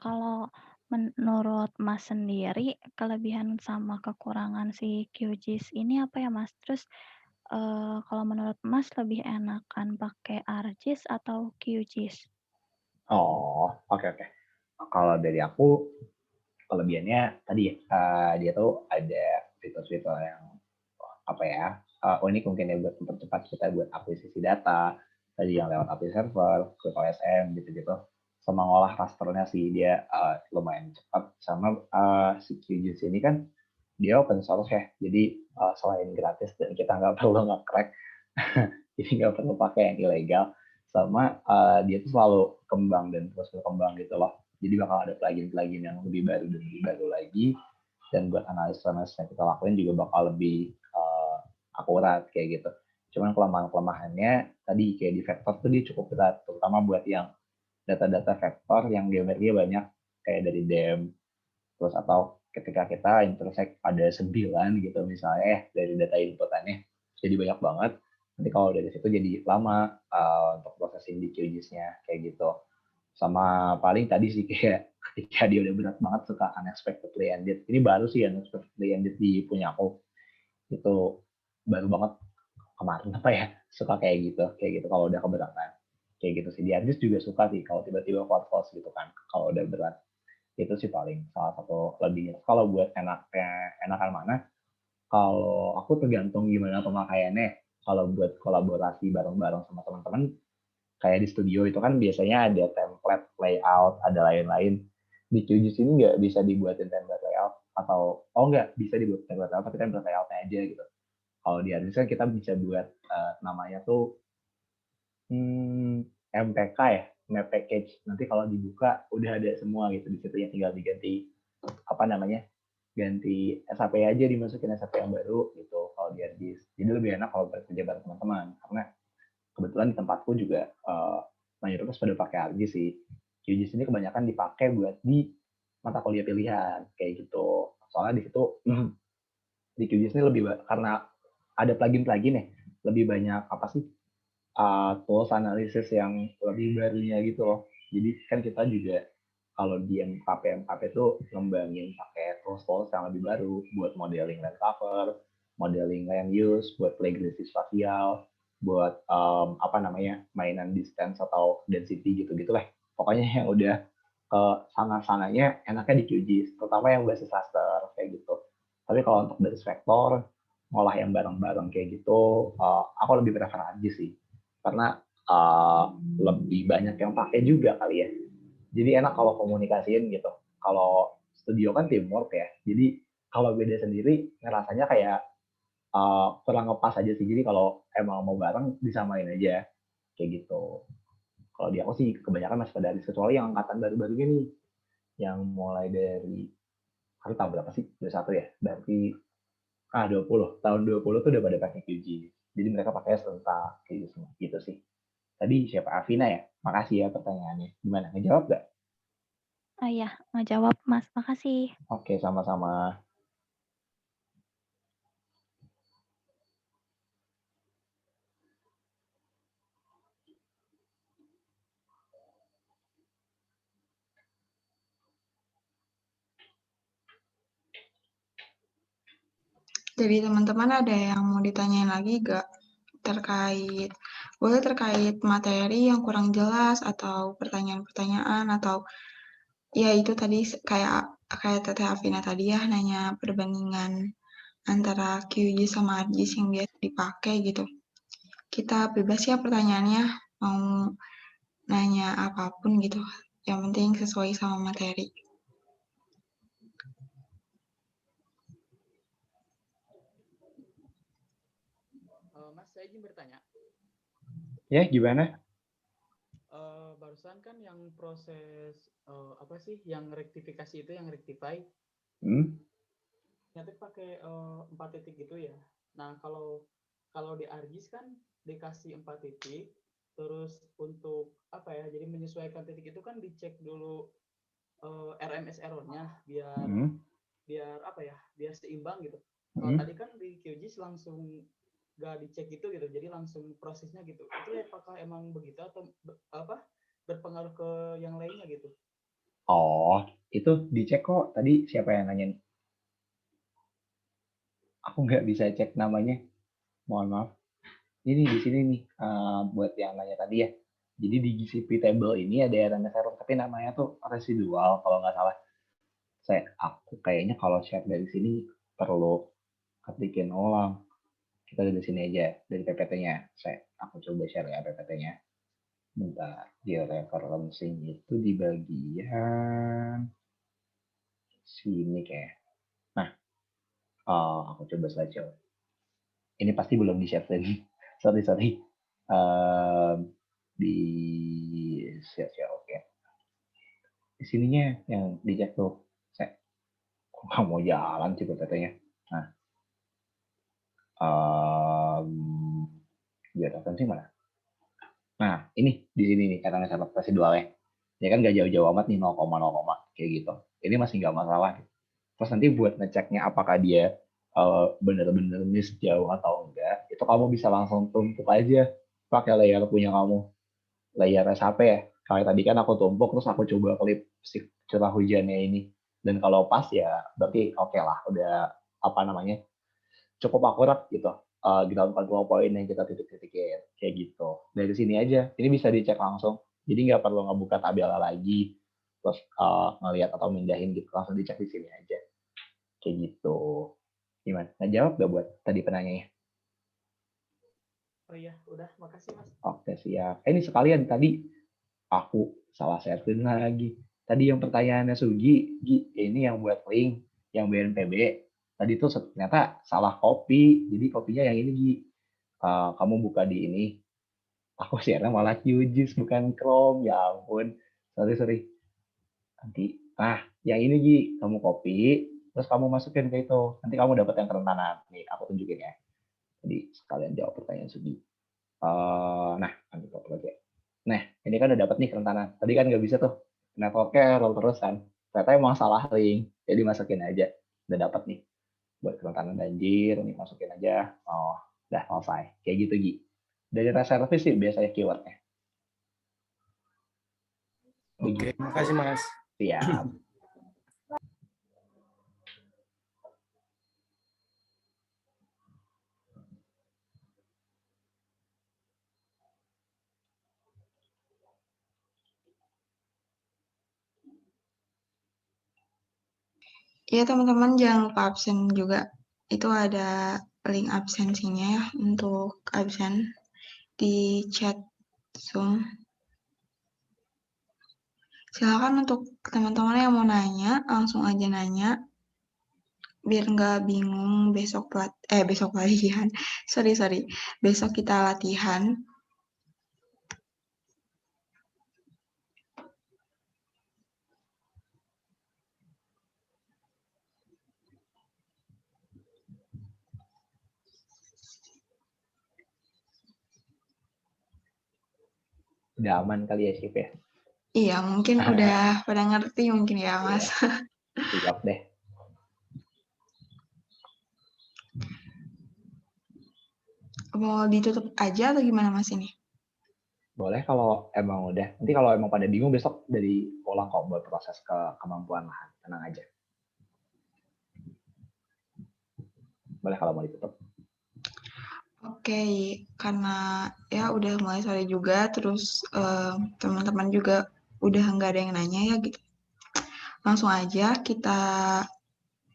Speaker 4: Kalau menurut Mas sendiri, kelebihan sama kekurangan si QGIS ini apa ya, Mas? Terus kalau menurut Mas lebih enakan pakai ArcGIS atau QGIS?
Speaker 1: Oh, oke. Kalau dari aku, kelebihannya tadi dia tuh ada fitur-fitur yang apa ya, unik mungkin ya buat mempercepat kita buat akuisisi data, tadi yang lewat API server, ke OSM gitu-gitu, sama ngolah rasternya sih dia lumayan cepat. Sama si QGIS ini kan dia open source ya, jadi selain gratis dan kita nggak perlu nge-crack, jadi nggak perlu pakai yang ilegal. Sama dia tuh selalu kembang dan terus berkembang gitu loh. Jadi bakal ada plugin-plugin yang lebih baru dan lebih baru lagi. Dan buat analis-analis yang kita lakuin juga bakal lebih akurat kayak gitu. Cuman kelemahan-kelemahannya tadi kayak di vektor tuh dia cukup berat, terutama buat yang data-data vektor yang geometrinya banyak kayak dari DEM, terus atau ketika kita intersect ada 9 gitu misalnya dari data inputannya, jadi banyak banget. Nanti kalau dari situ jadi lama untuk processing di QGIS-nya kayak gitu. Sama paling tadi sih kayak ketika dia udah berat banget suka unexpectedly ended. Ini baru sih unexpectedly ended di punya aku. Itu baru banget kemarin apa ya, suka kayak gitu kalau udah keberatan. Kayak gitu sih. Di Andis juga suka sih kalau tiba-tiba false gitu kan kalau udah berat. Itu sih paling salah satu lebihnya. Kalau buat enakan mana? Kalau aku tergantung gimana pemakaiannya. Kalau buat kolaborasi bareng-bareng sama teman-teman, kayak di studio itu kan biasanya ada template layout, ada lain-lain. Di QGIS ini nggak bisa dibuatin template layout atau nggak bisa dibuat template layout tapi template layoutnya aja gitu. Kalau di Artis kan kita bisa buat namanya tuh MPK ya, map package. Nanti kalau dibuka udah ada semua gitu di situ, yang tinggal diganti apa namanya, ganti SAP aja, dimasukin SAP yang baru gitu. Kalau kalau di ArcGIS. Jadi lebih enak kalau bekerja bareng teman-teman, karena kebetulan di tempatku juga mayoritas pada pakai ArcGIS sih. QGIS ini kebanyakan dipakai buat di mata kuliah pilihan kayak gitu. Soalnya di situ di QGIS ini lebih karena ada plugin-plugin ya, lebih banyak apa sih tools analisis yang lebih barunya gitu loh. Jadi kan kita juga kalau di MKP itu ngembangin pakai tools yang lebih baru buat modeling land cover, modeling land use, buat legalisasi spasial, buat mainan distance atau density gitu-gitu lah. Pokoknya yang udah ke sana-sananya enaknya di QGIS, terutama yang basis raster kayak gitu. Tapi kalau untuk basis vektor, ngolah yang bareng-bareng kayak gitu, aku lebih prefer ArcGIS sih. Karena lebih banyak yang pakai juga kali ya. Jadi enak kalau komunikasiin gitu. Kalau studio kan teamwork ya. Jadi kalau beda sendiri ngerasanya kayak kurang ngepas aja sih. Jadi kalau emang mau bareng disamain aja kayak gitu. Kalau di aku sih kebanyakan masih pada ArcGIS, kecuali yang angkatan baru-baru ini yang mulai dari tahun berapa sih? 21 ya. Berarti 20. Tahun 20 tuh udah pada pakai QGIS. Jadi mereka pakai serentak kayak gitu sih. Tadi siapa? Afina ya? Makasih ya pertanyaannya. Gimana? Ngejawab nggak?
Speaker 4: Iya, ngejawab Mas. Makasih.
Speaker 1: Oke, sama-sama.
Speaker 2: Jadi teman-teman ada yang mau ditanyain lagi gak? Boleh terkait materi yang kurang jelas atau pertanyaan-pertanyaan atau ya itu tadi kayak Teteh Afina tadi ya nanya perbandingan antara QGIS sama ArcGIS yang biasa dipakai gitu. Kita bebas ya pertanyaannya, mau nanya apapun gitu. Yang penting sesuai sama materi.
Speaker 3: Mas, saya izin bertanya.
Speaker 1: Ya, gimana?
Speaker 3: Barusan kan yang proses apa sih yang rektifikasi itu yang rectify nyata pakai 4 titik gitu ya. Nah, kalau di ArcGIS kan dikasih 4 titik, terus untuk apa ya? Jadi menyesuaikan titik itu kan dicek dulu RMS errornya biar apa ya? Biar seimbang gitu. Kalau tadi kan di QGIS langsung gak dicek gitu, jadi langsung prosesnya gitu. Itu apakah emang begitu atau berpengaruh ke yang lainnya gitu?
Speaker 1: Oh, itu dicek kok. Tadi siapa yang nanya? Aku nggak bisa cek namanya. Mohon maaf. Ini di sini nih buat yang nanya tadi ya. Jadi di GCP table ini ada RMS error, tapi namanya tuh residual kalau nggak salah. Aku kayaknya kalau share dari sini perlu ketikin ulang. Kita dari sini aja, dari PPT-nya. Aku coba share ya PPT-nya. Bentar, di referencing itu di bagian sini kayak. Nah, aku coba slideshow. Ini pasti belum di-share tadi. Sorry. Di share, oke. Di sininya yang dicek tuh. Saya nggak mau jalan sih PPT-nya. Nah, di referencing mana? Nah, ini di sini nih RMS residualnya. Ya kan nggak jauh-jauh amat nih 0, kayak gitu. Ini masih nggak masalah. Terus nanti buat ngeceknya apakah dia benar-benar miss jauh atau enggak, itu kamu bisa langsung tumpuk aja pakai layer punya kamu, layer SHP ya. Kayak tadi kan aku tumpuk terus aku coba klip si curah hujannya ini, dan kalau pas ya berarti oke lah, udah cukup akurat gitu. Di dalam 40 poin yang kita titik-titikin kayak gitu. Dari sini aja, ini bisa dicek langsung. Jadi nggak perlu ngebuka tabel lagi, terus ngelihat atau mindahin gitu, langsung dicek di sini aja. Kayak gitu. Gimana? Nah, jawab nggak buat tadi penanyanya?
Speaker 3: Oh iya, udah. Makasih, Mas.
Speaker 1: Oke, siap. Ini sekalian tadi aku salah sharein lagi. Tadi yang pertanyaannya Sugi, ini yang buat link, yang BNPB. Tadi tuh ternyata salah copy. Jadi kopinya yang ini, Gi. Kamu buka di ini. Aku share-nya malah QGIS, bukan Chrome. Ya ampun. Sorry. Nanti, yang ini, Gi. Kamu copy, terus kamu masukin ke itu. Nanti kamu dapat yang kerentanan. Nih, aku tunjukin ya. Jadi sekalian jawab pertanyaan Sugi. Nah, lagi. Nah, ini kan udah dapat nih kerentanan. Tadi kan nggak bisa tuh networknya roll terusan. Ternyata emang salah link. Jadi masukin aja. Udah dapat nih. Buat kerentanan banjir, ini masukin aja. Oh, udah selesai. Kayak gitu, Gi. Dari reservis sih biasanya keywordnya.
Speaker 5: Oke, makasih Mas.
Speaker 1: Siap.
Speaker 2: Ya teman-teman jangan lupa absen juga. Itu ada link absensinya ya untuk absen di chat Zoom. Silakan untuk teman-teman yang mau nanya, langsung aja nanya. Biar nggak bingung besok latihan. Sorry. Besok kita latihan.
Speaker 1: Udah aman kali ya, Sip ya?
Speaker 2: Iya, mungkin udah pada ngerti mungkin ya, Mas.
Speaker 1: Siap deh.
Speaker 2: Mau ditutup aja atau gimana Mas ini?
Speaker 1: Boleh kalau emang udah. Nanti kalau emang pada bingung besok dari pola kok buat proses ke kemampuan lahan. Tenang aja. Boleh kalau mau ditutup.
Speaker 2: Oke, karena ya udah mulai sore juga, terus teman-teman juga udah nggak ada yang nanya ya gitu. Langsung aja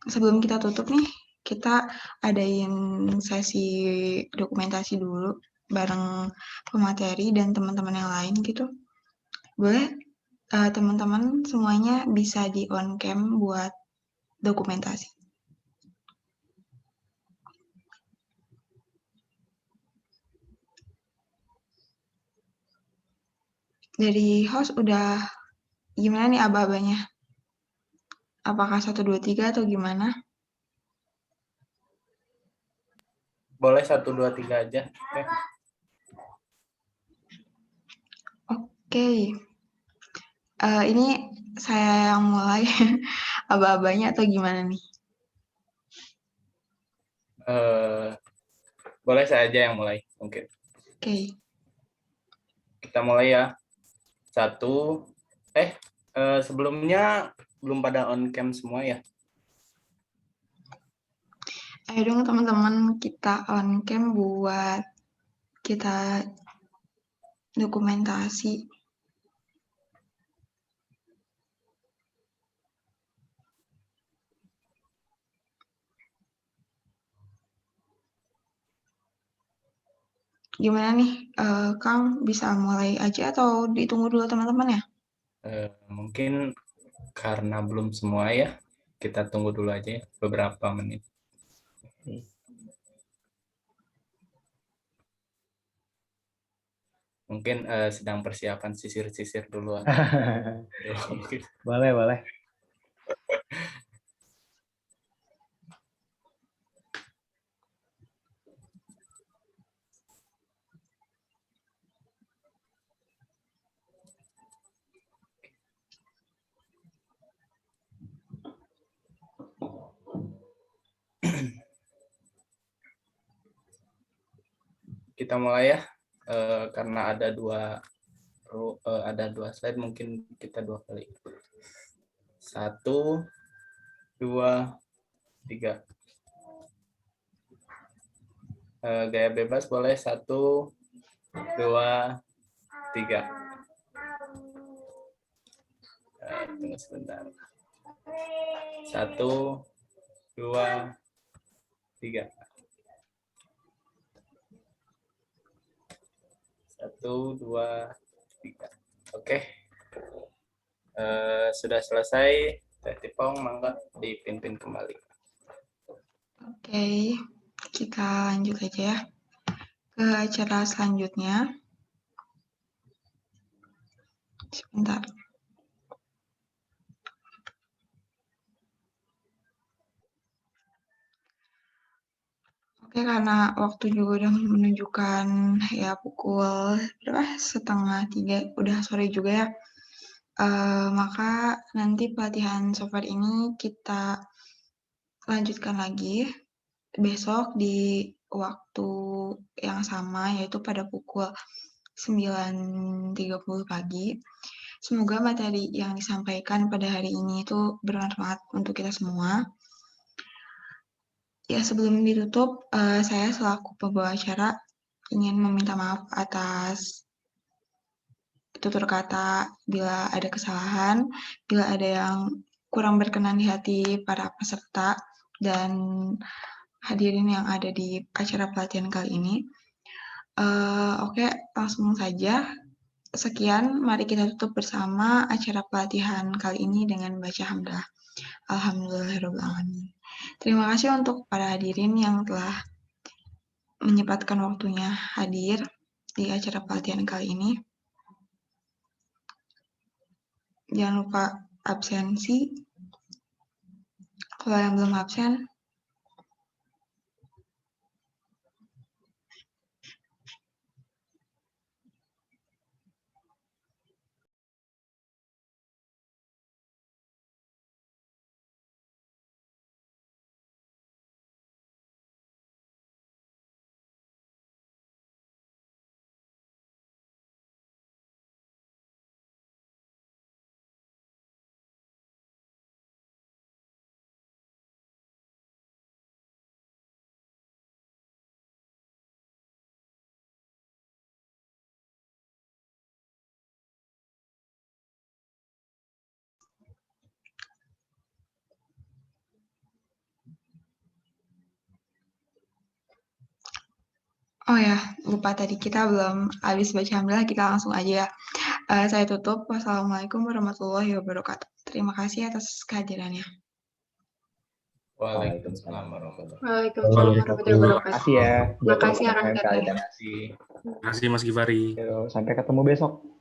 Speaker 2: sebelum kita tutup nih, kita adain sesi dokumentasi dulu bareng pemateri dan teman-teman yang lain gitu. Boleh teman-teman semuanya bisa di on cam buat dokumentasi. Dari host udah gimana nih aba-abanya? Apakah 1, 2, 3 atau gimana?
Speaker 5: Boleh 1, 2, 3 aja. Oke.
Speaker 2: Oke. Ini saya yang mulai aba-abanya atau gimana nih?
Speaker 5: Boleh saya aja yang mulai mungkin.
Speaker 2: Oke.
Speaker 5: Kita mulai ya. 1. Sebelumnya belum pada on cam semua ya.
Speaker 2: Ayo dong teman-teman kita on cam buat kita dokumentasi. Gimana nih, Kang bisa mulai aja atau ditunggu dulu teman-teman ya?
Speaker 5: Mungkin karena belum semua ya, kita tunggu dulu aja ya, beberapa menit. Mungkin sedang persiapan sisir-sisir dulu.
Speaker 1: Boleh.
Speaker 5: Kita mulai ya, karena ada dua slide, mungkin kita 2 kali. 1, 2, 3. Gaya bebas boleh 1, 2, 3. Tunggu sebentar. 1, 2, 3. 1, 2, 3. Oke. Sudah selesai. Teh Tipong, mangga dipimpin kembali.
Speaker 2: Oke, kita lanjut aja ya ke acara selanjutnya. Sebentar. Oke, karena waktu juga udah menunjukkan ya pukul berapa? 2:30, udah sore juga ya. Maka nanti pelatihan software ini kita lanjutkan lagi besok di waktu yang sama, yaitu pada pukul 9:30 pagi. Semoga materi yang disampaikan pada hari ini itu bermanfaat untuk kita semua. Ya, sebelum ditutup, saya selaku pembawa acara ingin meminta maaf atas tutur kata bila ada kesalahan, bila ada yang kurang berkenan di hati para peserta dan hadirin yang ada di acara pelatihan kali ini. Oke, langsung saja. Sekian, mari kita tutup bersama acara pelatihan kali ini dengan baca hamdalah. Alhamdulillahirrahmanirrahim. Terima kasih untuk para hadirin yang telah menyempatkan waktunya hadir di acara pelatihan kali ini. Jangan lupa absensi. Kalau yang belum absen, oh ya, lupa tadi kita belum habis baca hamdalah, kita langsung aja ya. Saya tutup. Wassalamualaikum warahmatullahi wabarakatuh. Terima kasih atas kehadirannya.
Speaker 5: Waalaikumsalam warahmatullahi
Speaker 6: Waalaikumsalam warahmatullahi wabarakatuh.
Speaker 1: Makasih ya buat
Speaker 6: Makasih
Speaker 1: teman-teman
Speaker 6: rekan-rekan.
Speaker 1: kalian.
Speaker 5: wabarakatuh.
Speaker 6: Makasih Mas Givari.
Speaker 1: Sampai ketemu besok.